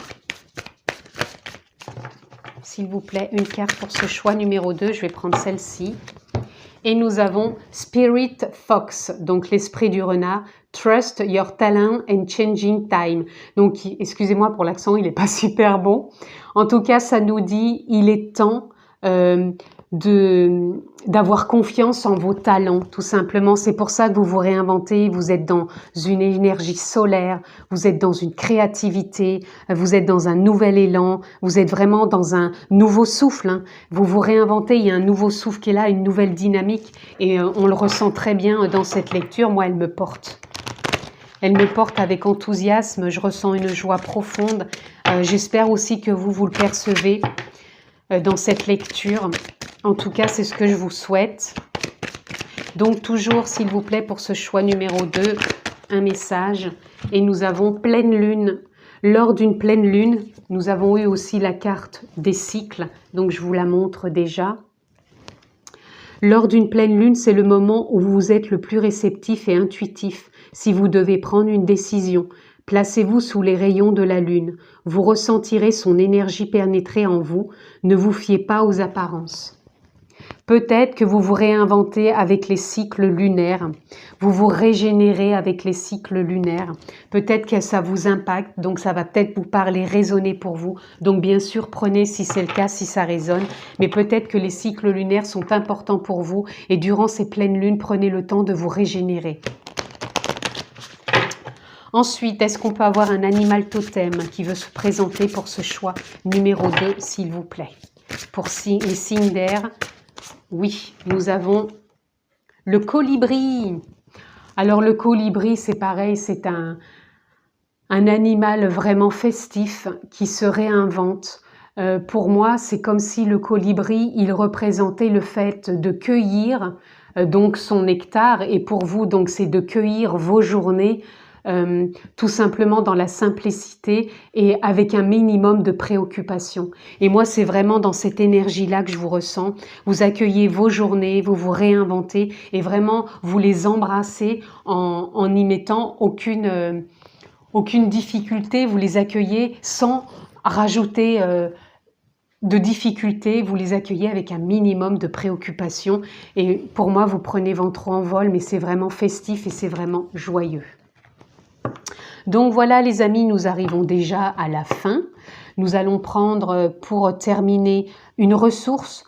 s'il vous plaît, une carte pour ce choix numéro 2, je vais prendre celle-ci. Et nous avons Spirit Fox, donc l'esprit du renard, Trust your talent and changing time. Donc, excusez-moi pour l'accent, il n'est pas super bon. En tout cas, ça nous dit, il est temps d'avoir confiance en vos talents, tout simplement. C'est pour ça que vous vous réinventez, vous êtes dans une énergie solaire, vous êtes dans une créativité, vous êtes dans un nouvel élan, vous êtes vraiment dans un nouveau souffle, hein. Vous vous réinventez, il y a un nouveau souffle qui est là, une nouvelle dynamique, et on le ressent très bien dans cette lecture. Moi, elle me porte. Elle me porte avec enthousiasme, je ressens une joie profonde. J'espère aussi que vous le percevez dans cette lecture. En tout cas, c'est ce que je vous souhaite. Donc, toujours, s'il vous plaît, pour ce choix numéro 2, un message. Et nous avons pleine lune. Lors d'une pleine lune, nous avons eu aussi la carte des cycles. Donc, je vous la montre déjà. Lors d'une pleine lune, c'est le moment où vous êtes le plus réceptif et intuitif. Si vous devez prendre une décision, placez-vous sous les rayons de la lune. Vous ressentirez son énergie pénétrer en vous. Ne vous fiez pas aux apparences. Peut-être que vous vous réinventez avec les cycles lunaires. Vous vous régénérez avec les cycles lunaires. Peut-être que ça vous impacte, donc ça va peut-être vous parler, résonner pour vous. Donc bien sûr, prenez si c'est le cas, si ça résonne. Mais peut-être que les cycles lunaires sont importants pour vous. Et durant ces pleines lunes, prenez le temps de vous régénérer. Ensuite, est-ce qu'on peut avoir un animal totem qui veut se présenter pour ce choix numéro 2, s'il vous plaît? Pour les signes d'air, oui, nous avons le colibri. Alors le colibri, c'est pareil, c'est un animal vraiment festif qui se réinvente. Pour moi, c'est comme si le colibri, il représentait le fait de cueillir donc son nectar. Et pour vous, donc, c'est de cueillir vos journées tout simplement dans la simplicité et avec un minimum de préoccupation. Et moi, c'est vraiment dans cette énergie-là que je vous ressens. Vous accueillez vos journées, vous vous réinventez et vraiment vous les embrassez en n'y mettant aucune difficulté. Vous les accueillez sans rajouter de difficultés, vous les accueillez avec un minimum de préoccupation. Et pour moi, vous prenez votre envol, mais c'est vraiment festif et c'est vraiment joyeux. Donc voilà les amis, nous arrivons déjà à la fin. Nous allons prendre pour terminer une ressource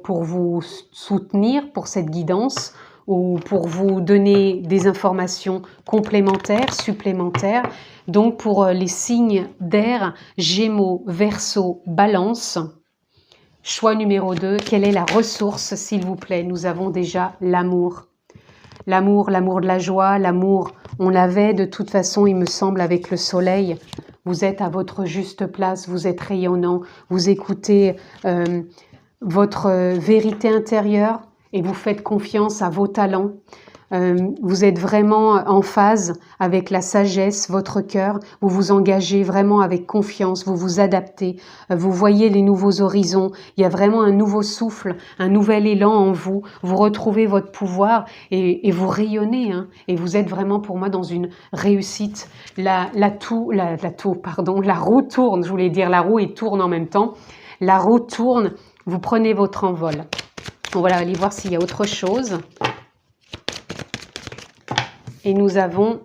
pour vous soutenir pour cette guidance ou pour vous donner des informations complémentaires, supplémentaires. Donc pour les signes d'air, Gémeaux, Verseau, Balance. Choix numéro 2, quelle est la ressource s'il vous plaît? Nous avons déjà l'amour. L'amour de la joie, l'amour, on l'avait de toute façon, il me semble, avec le soleil. Vous êtes à votre juste place, vous êtes rayonnant, vous écoutez votre vérité intérieure et vous faites confiance à vos talents. Vous êtes vraiment en phase avec la sagesse, votre cœur. Vous vous engagez vraiment avec confiance, vous vous adaptez. Vous voyez les nouveaux horizons. Il y a vraiment un nouveau souffle, un nouvel élan en vous. Vous retrouvez votre pouvoir et vous rayonnez. Hein, et vous êtes vraiment pour moi dans une réussite. La roue tourne, je voulais dire la roue et tourne en même temps. La roue tourne, vous prenez votre envol. On va aller voir s'il y a autre chose. Et nous avons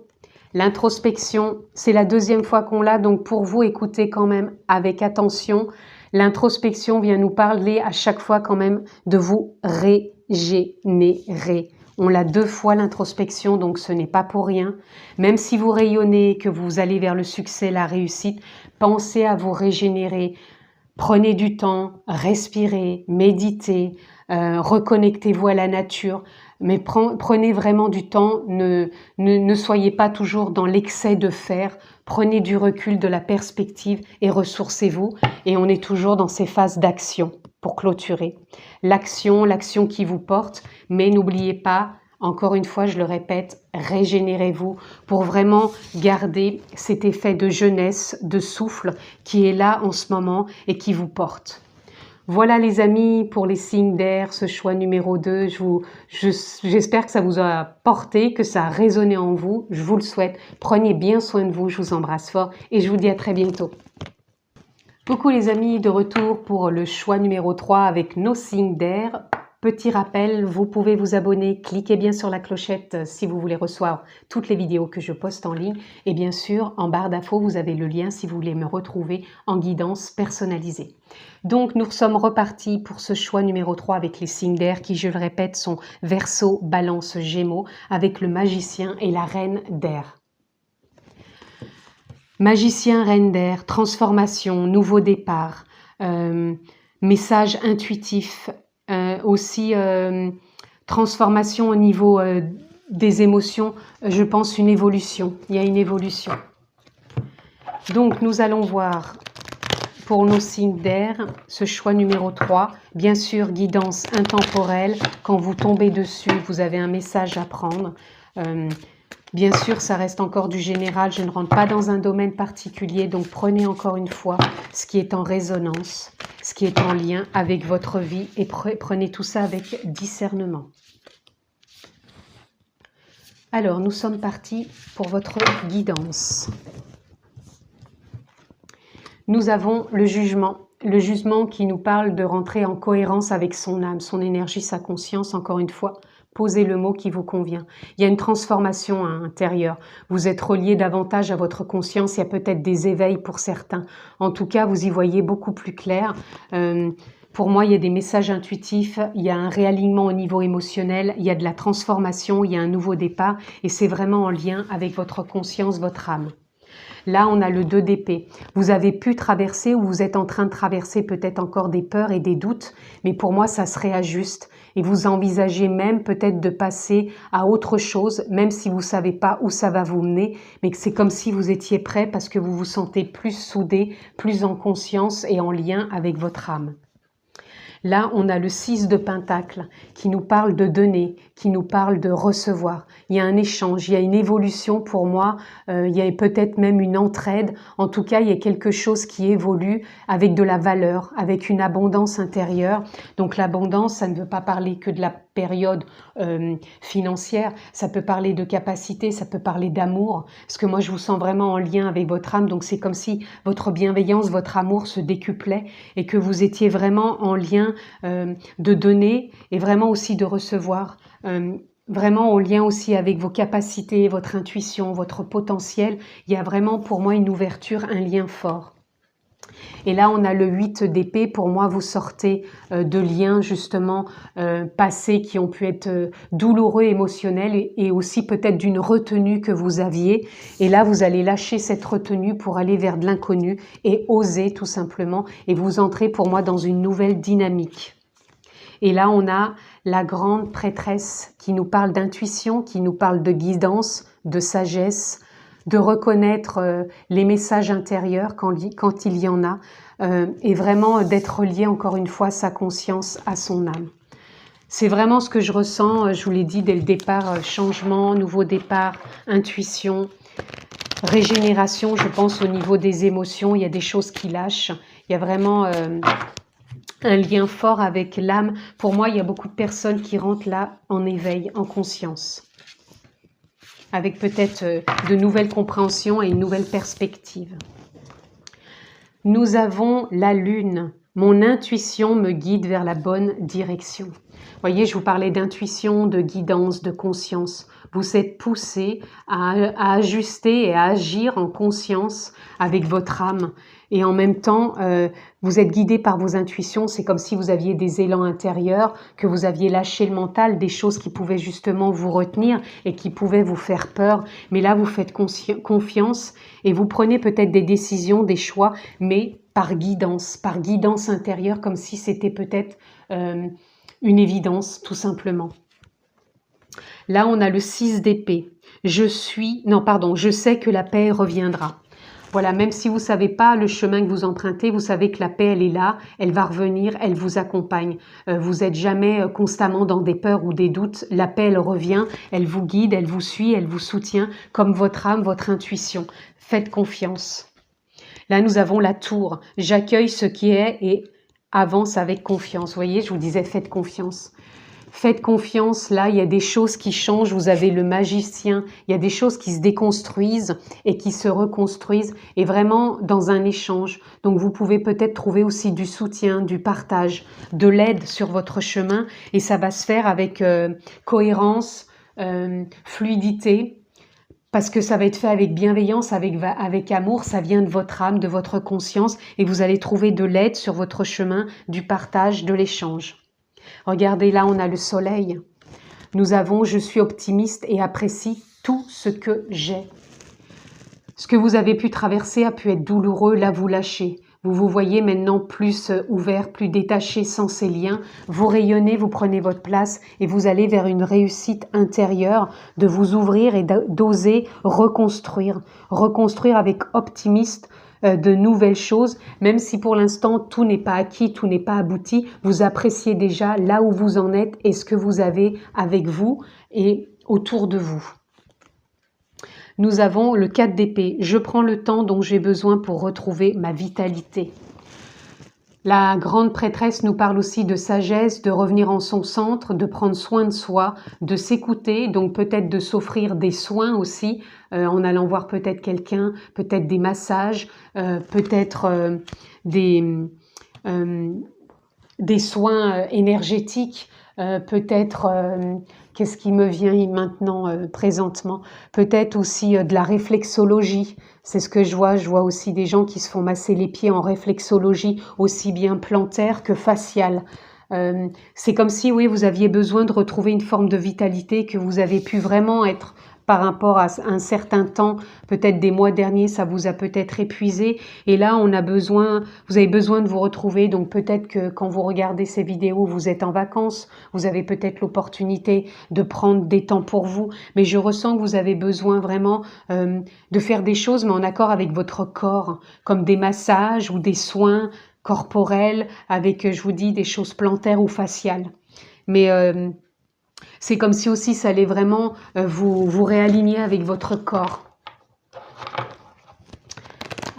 l'introspection. C'est la deuxième fois qu'on l'a, donc pour vous, écoutez quand même avec attention. L'introspection vient nous parler à chaque fois quand même de vous régénérer. On l'a 2 fois l'introspection, donc ce n'est pas pour rien. Même si vous rayonnez, que vous allez vers le succès, la réussite, pensez à vous régénérer. Prenez du temps, respirez, méditez, reconnectez-vous à la nature. Mais prenez vraiment du temps, ne soyez pas toujours dans l'excès de faire, prenez du recul, de la perspective et ressourcez-vous. Et on est toujours dans ces phases d'action pour clôturer. L'action qui vous porte, mais n'oubliez pas, encore une fois, je le répète, régénérez-vous pour vraiment garder cet effet de jeunesse, de souffle qui est là en ce moment et qui vous porte. Voilà les amis pour les signes d'air, ce choix numéro 2. J'espère que ça vous a porté, que ça a résonné en vous. Je vous le souhaite. Prenez bien soin de vous. Je vous embrasse fort et je vous dis à très bientôt. Coucou les amis, de retour pour le choix numéro 3 avec nos signes d'air. Petit rappel, vous pouvez vous abonner, cliquez bien sur la clochette si vous voulez recevoir toutes les vidéos que je poste en ligne. Et bien sûr, en barre d'infos, vous avez le lien si vous voulez me retrouver en guidance personnalisée. Donc, nous sommes repartis pour ce choix numéro 3 avec les signes d'air qui, je le répète, sont Verseau, Balance, Gémeaux, avec le magicien et la reine d'air. Magicien, reine d'air, transformation, nouveau départ, message intuitif, aussi transformation au niveau des émotions, je pense une évolution, il y a une évolution. Donc nous allons voir pour nos signes d'air, ce choix numéro 3, bien sûr guidance intemporelle, quand vous tombez dessus, vous avez un message à prendre. Bien sûr, ça reste encore du général, je ne rentre pas dans un domaine particulier, donc prenez encore une fois ce qui est en résonance, ce qui est en lien avec votre vie et prenez tout ça avec discernement. Alors, nous sommes partis pour votre guidance. Nous avons le jugement qui nous parle de rentrer en cohérence avec son âme, son énergie, sa conscience, encore une fois. Posez le mot qui vous convient. Il y a une transformation intérieure. Vous êtes relié davantage à votre conscience. Il y a peut-être des éveils pour certains. En tout cas, vous y voyez beaucoup plus clair. Pour moi, il y a des messages intuitifs. Il y a un réalignement au niveau émotionnel. Il y a de la transformation. Il y a un nouveau départ. Et c'est vraiment en lien avec votre conscience, votre âme. Là, on a le 2 d'épée. Vous avez pu traverser ou vous êtes en train de traverser peut-être encore des peurs et des doutes. Mais pour moi, ça se réajuste. Et vous envisagez même peut-être de passer à autre chose, même si vous ne savez pas où ça va vous mener, mais que c'est comme si vous étiez prêt parce que vous vous sentez plus soudé, plus en conscience et en lien avec votre âme. Là, on a le 6 de Pentacle qui nous parle de donner, qui nous parle de recevoir. Il y a un échange, il y a une évolution pour moi, il y a peut-être même une entraide. En tout cas, il y a quelque chose qui évolue avec de la valeur, avec une abondance intérieure. Donc l'abondance, ça ne veut pas parler que de la période financière, ça peut parler de capacité, ça peut parler d'amour, parce que moi je vous sens vraiment en lien avec votre âme, donc c'est comme si votre bienveillance, votre amour se décuplait et que vous étiez vraiment en lien de donner et vraiment aussi de recevoir, vraiment en lien aussi avec vos capacités, votre intuition, votre potentiel. Il y a vraiment pour moi une ouverture, un lien fort. Et là, on a le 8 d'épée. Pour moi, vous sortez de liens justement passés qui ont pu être douloureux, émotionnels et aussi peut-être d'une retenue que vous aviez. Et là, vous allez lâcher cette retenue pour aller vers de l'inconnu et oser tout simplement. Et vous entrez pour moi dans une nouvelle dynamique. Et là, on a la grande prêtresse qui nous parle d'intuition, qui nous parle de guidance, de sagesse, de reconnaître les messages intérieurs quand il y en a, et vraiment d'être lié encore une fois à sa conscience, à son âme. C'est vraiment ce que je ressens, je vous l'ai dit dès le départ, changement, nouveau départ, intuition, régénération, je pense au niveau des émotions, il y a des choses qui lâchent, il y a vraiment un lien fort avec l'âme. Pour moi, il y a beaucoup de personnes qui rentrent là en éveil, en conscience, avec peut-être de nouvelles compréhensions et une nouvelle perspective. Nous avons la lune. Mon intuition me guide vers la bonne direction. Vous voyez, je vous parlais d'intuition, de guidance, de conscience. Vous êtes poussé à ajuster et à agir en conscience avec votre âme. Et en même temps, vous êtes guidé par vos intuitions. C'est comme si vous aviez des élans intérieurs, que vous aviez lâché le mental, des choses qui pouvaient justement vous retenir et qui pouvaient vous faire peur. Mais là, vous faites confiance et vous prenez peut-être des décisions, des choix, mais par guidance intérieure, comme si c'était peut-être une évidence, tout simplement. Là, on a le 6 d'épée. Je sais que la paix reviendra. Voilà, même si vous ne savez pas le chemin que vous empruntez, vous savez que la paix, elle est là, elle va revenir, elle vous accompagne. Vous n'êtes jamais constamment dans des peurs ou des doutes. La paix, elle revient, elle vous guide, elle vous suit, elle vous soutient, comme votre âme, votre intuition. Faites confiance. Là, nous avons la tour. J'accueille ce qui est et avance avec confiance. Vous voyez, je vous disais, faites confiance. Faites confiance, là, il y a des choses qui changent. Vous avez le magicien, il y a des choses qui se déconstruisent et qui se reconstruisent, et vraiment dans un échange. Donc, vous pouvez peut-être trouver aussi du soutien, du partage, de l'aide sur votre chemin, et ça va se faire avec cohérence, fluidité, parce que ça va être fait avec bienveillance, avec amour, ça vient de votre âme, de votre conscience, et vous allez trouver de l'aide sur votre chemin, du partage, de l'échange. Regardez, là, on a le soleil. Nous avons « Je suis optimiste et apprécie tout ce que j'ai ». Ce que vous avez pu traverser a pu être douloureux, là, vous lâchez. Vous vous voyez maintenant plus ouvert, plus détaché, sans ces liens. Vous rayonnez, vous prenez votre place et vous allez vers une réussite intérieure de vous ouvrir et d'oser reconstruire. Reconstruire avec optimisme de nouvelles choses, même si pour l'instant tout n'est pas acquis, tout n'est pas abouti. Vous appréciez déjà là où vous en êtes et ce que vous avez avec vous et autour de vous. Nous avons le 4 d'épée. Je prends le temps dont j'ai besoin pour retrouver ma vitalité. La grande prêtresse nous parle aussi de sagesse, de revenir en son centre, de prendre soin de soi, de s'écouter, donc peut-être de s'offrir des soins aussi, en allant voir peut-être quelqu'un, peut-être des massages, peut-être des soins énergétiques, peut-être, qu'est-ce qui me vient maintenant présentement, peut-être aussi de la réflexologie, c'est ce que je vois aussi des gens qui se font masser les pieds en réflexologie, aussi bien plantaire que faciale. C'est comme si, oui, vous aviez besoin de retrouver une forme de vitalité, que vous avez pu vraiment être par rapport à un certain temps, peut-être des mois derniers, ça vous a peut-être épuisé. Et là, vous avez besoin de vous retrouver. Donc peut-être que quand vous regardez ces vidéos, vous êtes en vacances, vous avez peut-être l'opportunité de prendre des temps pour vous. Mais je ressens que vous avez besoin vraiment de faire des choses, mais en accord avec votre corps, comme des massages ou des soins corporels avec, je vous dis, des choses plantaires ou faciales. Mais c'est comme si aussi ça allait vraiment vous réaligner avec votre corps.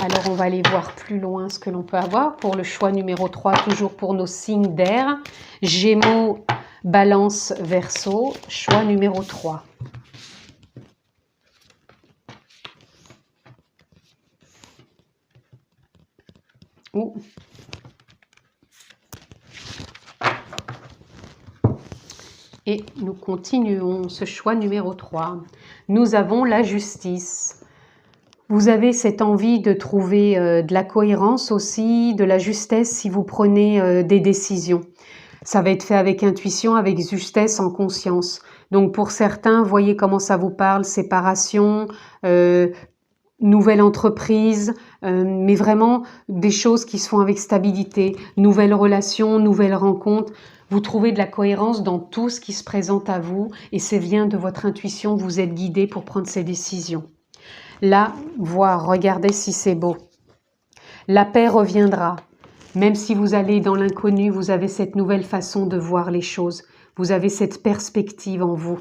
Alors, on va aller voir plus loin ce que l'on peut avoir pour le choix numéro 3, toujours pour nos signes d'air. Gémeaux, Balance, Verseau, choix numéro 3. Et nous continuons ce choix numéro 3. Nous avons la justice. Vous avez cette envie de trouver de la cohérence aussi, de la justesse si vous prenez des décisions. Ça va être fait avec intuition, avec justesse, en conscience. Donc pour certains, voyez comment ça vous parle, séparation, nouvelle entreprise, mais vraiment des choses qui se font avec stabilité, nouvelles relations, nouvelles rencontres. Vous trouvez de la cohérence dans tout ce qui se présente à vous et c'est vient de votre intuition, vous êtes guidé pour prendre ces décisions. Là, regardez si c'est beau. La paix reviendra. Même si vous allez dans l'inconnu, vous avez cette nouvelle façon de voir les choses. Vous avez cette perspective en vous.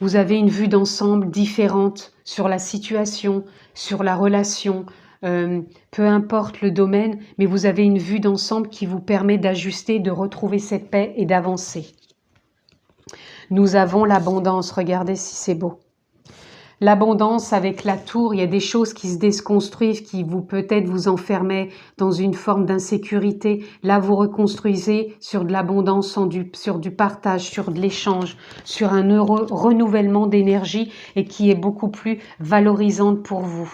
Vous avez une vue d'ensemble différente sur la situation, sur la relation, peu importe le domaine, mais vous avez une vue d'ensemble qui vous permet d'ajuster, de retrouver cette paix et d'avancer. Nous avons l'abondance, regardez si c'est beau. L'abondance avec la tour, il y a des choses qui se déconstruisent, qui vous peut-être vous enfermaient dans une forme d'insécurité. Là, vous reconstruisez sur de l'abondance, sur du partage, sur de l'échange, sur un heureux renouvellement d'énergie et qui est beaucoup plus valorisante pour vous.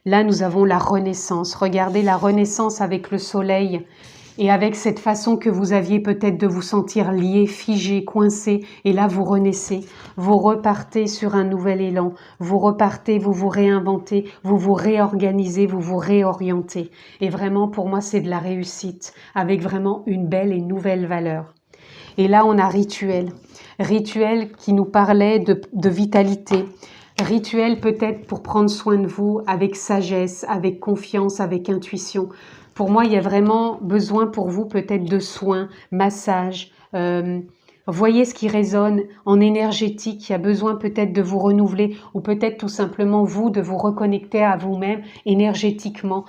Là, nous avons la renaissance. Regardez la renaissance avec le soleil et avec cette façon que vous aviez peut-être de vous sentir lié, figé, coincé. Et là, vous renaissez. Vous repartez sur un nouvel élan. Vous repartez, vous vous réinventez, vous vous réorganisez, vous vous réorientez. Et vraiment, pour moi, c'est de la réussite avec vraiment une belle et nouvelle valeur. Et là, on a rituel. Rituel qui nous parlait de vitalité. Rituel peut-être pour prendre soin de vous avec sagesse, avec confiance, avec intuition. Pour moi, il y a vraiment besoin pour vous peut-être de soins, massage. Voyez ce qui résonne en énergétique. Il y a besoin peut-être de vous renouveler ou peut-être tout simplement vous de vous reconnecter à vous-même énergétiquement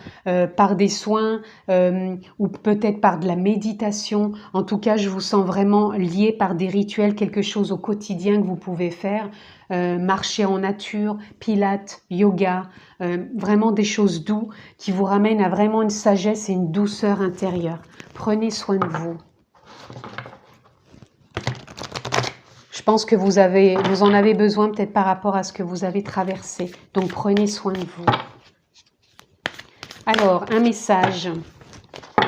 par des soins ou peut-être par de la méditation. En tout cas, je vous sens vraiment lié par des rituels, quelque chose au quotidien que vous pouvez faire. Marcher en nature, pilates, yoga, vraiment des choses douces qui vous ramènent à vraiment une sagesse et une douceur intérieure. Prenez soin de vous. Je pense que vous en avez besoin peut-être par rapport à ce que vous avez traversé. Donc prenez soin de vous. Alors, un message,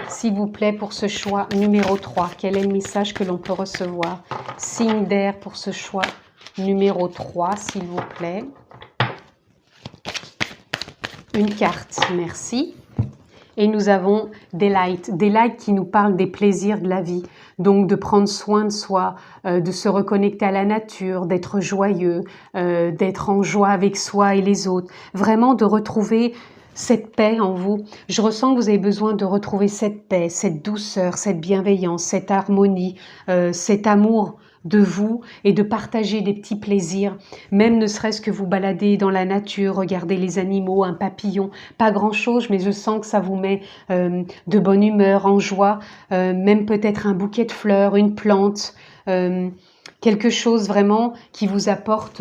s'il vous plaît, pour ce choix numéro 3. Quel est le message que l'on peut recevoir? Signe d'air pour ce choix numéro 3, s'il vous plaît. Une carte, merci. Et nous avons Delight. Delight qui nous parle des plaisirs de la vie. Donc de prendre soin de soi, de se reconnecter à la nature, d'être joyeux, d'être en joie avec soi et les autres. Vraiment de retrouver cette paix en vous. Je ressens que vous avez besoin de retrouver cette paix, cette douceur, cette bienveillance, cette harmonie, cet amour de vous et de partager des petits plaisirs, même ne serait-ce que vous balader dans la nature, regarder les animaux, un papillon, pas grand-chose, mais je sens que ça vous met de bonne humeur, en joie, même peut-être un bouquet de fleurs, une plante, quelque chose vraiment qui vous apporte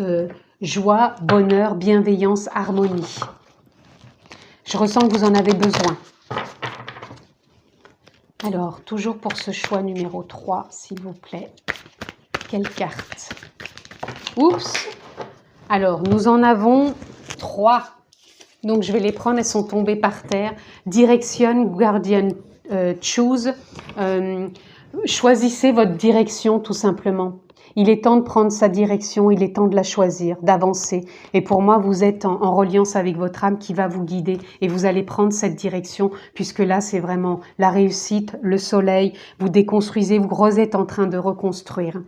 joie, bonheur, bienveillance, harmonie. Je ressens que vous en avez besoin. Alors, toujours pour ce choix numéro 3, s'il vous plaît. Quelle carte? Oups! Alors, nous en avons 3. Donc, je vais les prendre, elles sont tombées par terre. Direction, Guardian, Choose. Choisissez votre direction, tout simplement. Il est temps de prendre sa direction, il est temps de la choisir, d'avancer. Et pour moi, vous êtes en reliance avec votre âme qui va vous guider et vous allez prendre cette direction puisque là, c'est vraiment la réussite, le soleil. Vous déconstruisez, vous êtes en train de reconstruire.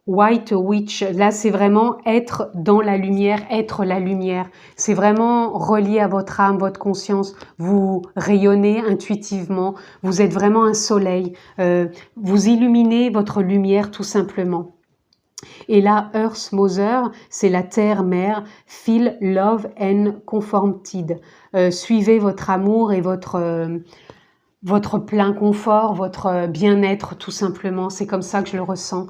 White Witch, là c'est vraiment être dans la lumière, être la lumière. C'est vraiment relié à votre âme, votre conscience. Vous rayonnez intuitivement, vous êtes vraiment un soleil. Vous illuminez votre lumière tout simplement. Et là, Earth Mother, c'est la terre-mère. Feel love and conforted. Suivez votre amour et votre plein confort, votre bien-être tout simplement. C'est comme ça que je le ressens.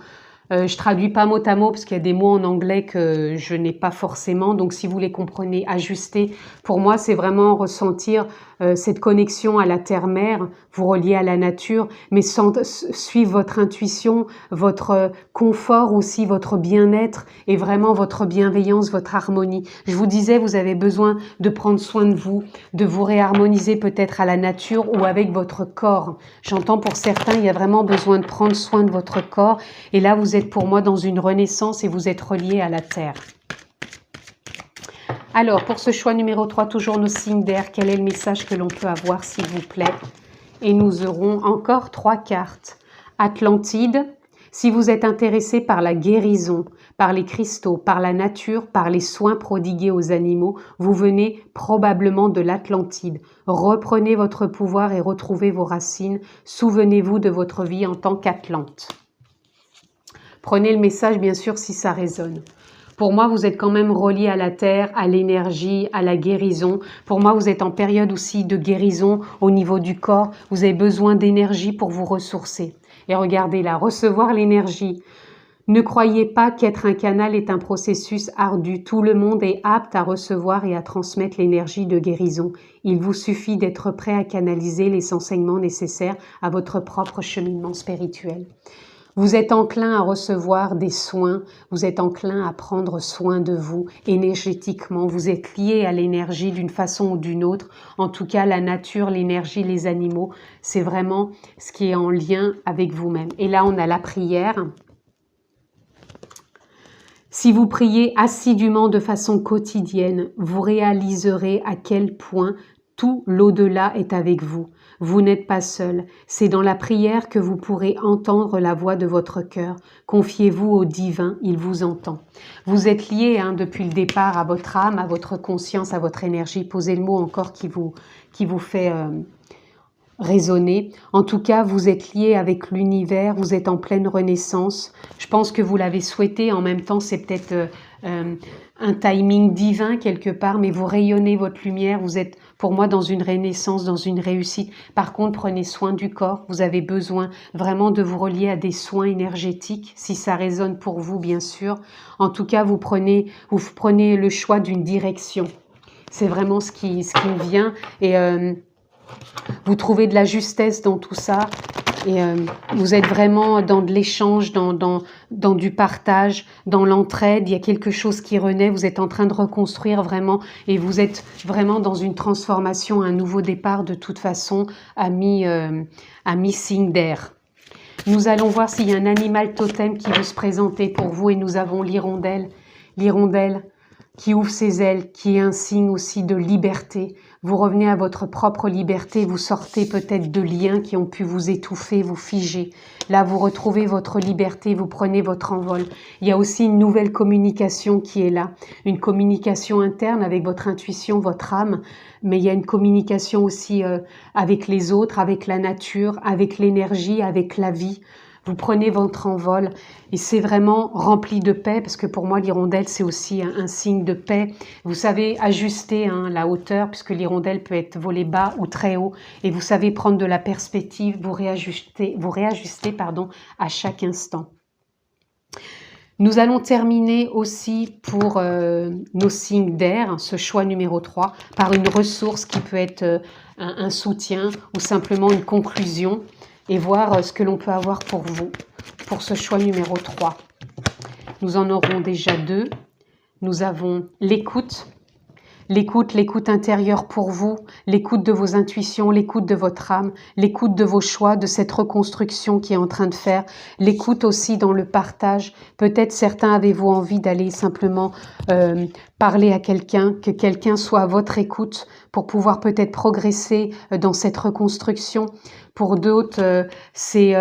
Je traduis pas mot à mot parce qu'il y a des mots en anglais que je n'ai pas forcément. Donc si vous les comprenez, ajustez. Pour moi, c'est vraiment ressentir cette connexion à la terre-mère, vous relier à la nature, mais suivre votre intuition, votre confort aussi, votre bien-être et vraiment votre bienveillance, votre harmonie. Je vous disais, vous avez besoin de prendre soin de vous réharmoniser peut-être à la nature ou avec votre corps. J'entends pour certains, il y a vraiment besoin de prendre soin de votre corps. Et là, vous êtes pour moi dans une renaissance et vous êtes relié à la terre. Alors, pour ce choix numéro 3, toujours nos signes d'air, quel est le message que l'on peut avoir, s'il vous plaît? Et nous aurons encore 3 cartes. Atlantide, Si vous êtes intéressé par la guérison, par les cristaux, par la nature, par les soins prodigués aux animaux, vous venez probablement de l'Atlantide. Reprenez votre pouvoir et retrouvez vos racines. Souvenez-vous de votre vie en tant qu'Atlante. Prenez le message, bien sûr, si ça résonne. Pour moi, vous êtes quand même relié à la terre, à l'énergie, à la guérison. Pour moi, vous êtes en période aussi de guérison au niveau du corps. Vous avez besoin d'énergie pour vous ressourcer. Et regardez là, recevoir l'énergie. Ne croyez pas qu'être un canal est un processus ardu. Tout le monde est apte à recevoir et à transmettre l'énergie de guérison. Il vous suffit d'être prêt à canaliser les enseignements nécessaires à votre propre cheminement spirituel. Vous êtes enclin à recevoir des soins, vous êtes enclin à prendre soin de vous énergétiquement, vous êtes lié à l'énergie d'une façon ou d'une autre. En tout cas, la nature, l'énergie, les animaux, c'est vraiment ce qui est en lien avec vous-même. Et là, on a la prière. Si vous priez assidûment de façon quotidienne, vous réaliserez à quel point tout l'au-delà est avec vous. Vous n'êtes pas seul. C'est dans la prière que vous pourrez entendre la voix de votre cœur. Confiez-vous au divin, il vous entend. Vous êtes lié depuis le départ à votre âme, à votre conscience, à votre énergie. Posez le mot encore qui vous fait résonner. En tout cas, vous êtes lié avec l'univers, vous êtes en pleine renaissance. Je pense que vous l'avez souhaité. En même temps, c'est peut-être un timing divin quelque part, mais vous rayonnez votre lumière. Vous êtes, pour moi, dans une renaissance, dans une réussite. Par contre, prenez soin du corps. Vous avez besoin vraiment de vous relier à des soins énergétiques, si ça résonne pour vous, bien sûr. En tout cas, vous prenez le choix d'une direction. C'est vraiment ce qui me vient. Et vous trouvez de la justesse dans tout ça et vous êtes vraiment dans de l'échange, dans du partage, dans l'entraide. Il y a quelque chose qui renaît, vous êtes en train de reconstruire vraiment et vous êtes vraiment dans une transformation, un nouveau départ de toute façon à mi-signe d'air. Nous allons voir s'il y a un animal totem qui veut se présenter pour vous et nous avons l'hirondelle. L'hirondelle qui ouvre ses ailes, qui est un signe aussi de liberté. Vous revenez à votre propre liberté, vous sortez peut-être de liens qui ont pu vous étouffer, vous figer. Là, vous retrouvez votre liberté, vous prenez votre envol. Il y a aussi une nouvelle communication qui est là, une communication interne avec votre intuition, votre âme, mais il y a une communication aussi avec les autres, avec la nature, avec l'énergie, avec la vie. Vous prenez votre envol et c'est vraiment rempli de paix parce que pour moi l'hirondelle c'est aussi un signe de paix. Vous savez ajuster la hauteur puisque l'hirondelle peut être volée bas ou très haut et vous savez prendre de la perspective, vous réajustez à chaque instant. Nous allons terminer aussi pour nos signes d'air, ce choix numéro 3, par une ressource qui peut être un soutien ou simplement une conclusion. Et voir ce que l'on peut avoir pour vous, pour ce choix numéro 3. Nous en aurons déjà 2. Nous avons l'écoute. L'écoute intérieure pour vous, l'écoute de vos intuitions, l'écoute de votre âme, l'écoute de vos choix, de cette reconstruction qui est en train de faire, l'écoute aussi dans le partage. Peut-être certains avez-vous envie d'aller simplement parler à quelqu'un, que quelqu'un soit à votre écoute pour pouvoir peut-être progresser dans cette reconstruction. Pour d'autres, c'est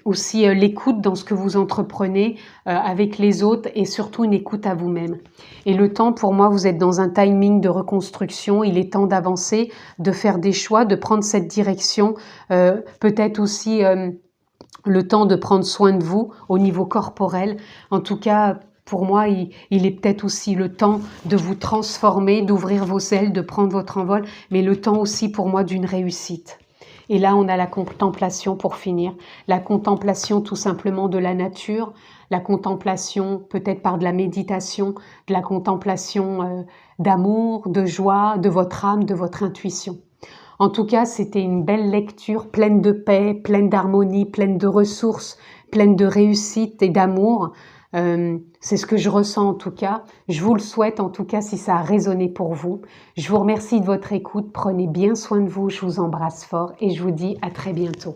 aussi l'écoute dans ce que vous entreprenez avec les autres et surtout une écoute à vous-même. Et le temps, pour moi, vous êtes dans un timing de reconstruction. Il est temps d'avancer, de faire des choix, de prendre cette direction. Peut-être aussi le temps de prendre soin de vous au niveau corporel. En tout cas, pour moi, il est peut-être aussi le temps de vous transformer, d'ouvrir vos ailes, de prendre votre envol, mais le temps aussi pour moi d'une réussite. Et là, on a la contemplation pour finir. La contemplation tout simplement de la nature, la contemplation peut-être par de la méditation, de la contemplation d'amour, de joie, de votre âme, de votre intuition. En tout cas, c'était une belle lecture pleine de paix, pleine d'harmonie, pleine de ressources, pleine de réussite et d'amour. C'est ce que je ressens en tout cas. Je vous le souhaite en tout cas si ça a résonné pour vous. Je vous remercie de votre écoute. Prenez bien soin de vous. Je vous embrasse fort et je vous dis à très bientôt.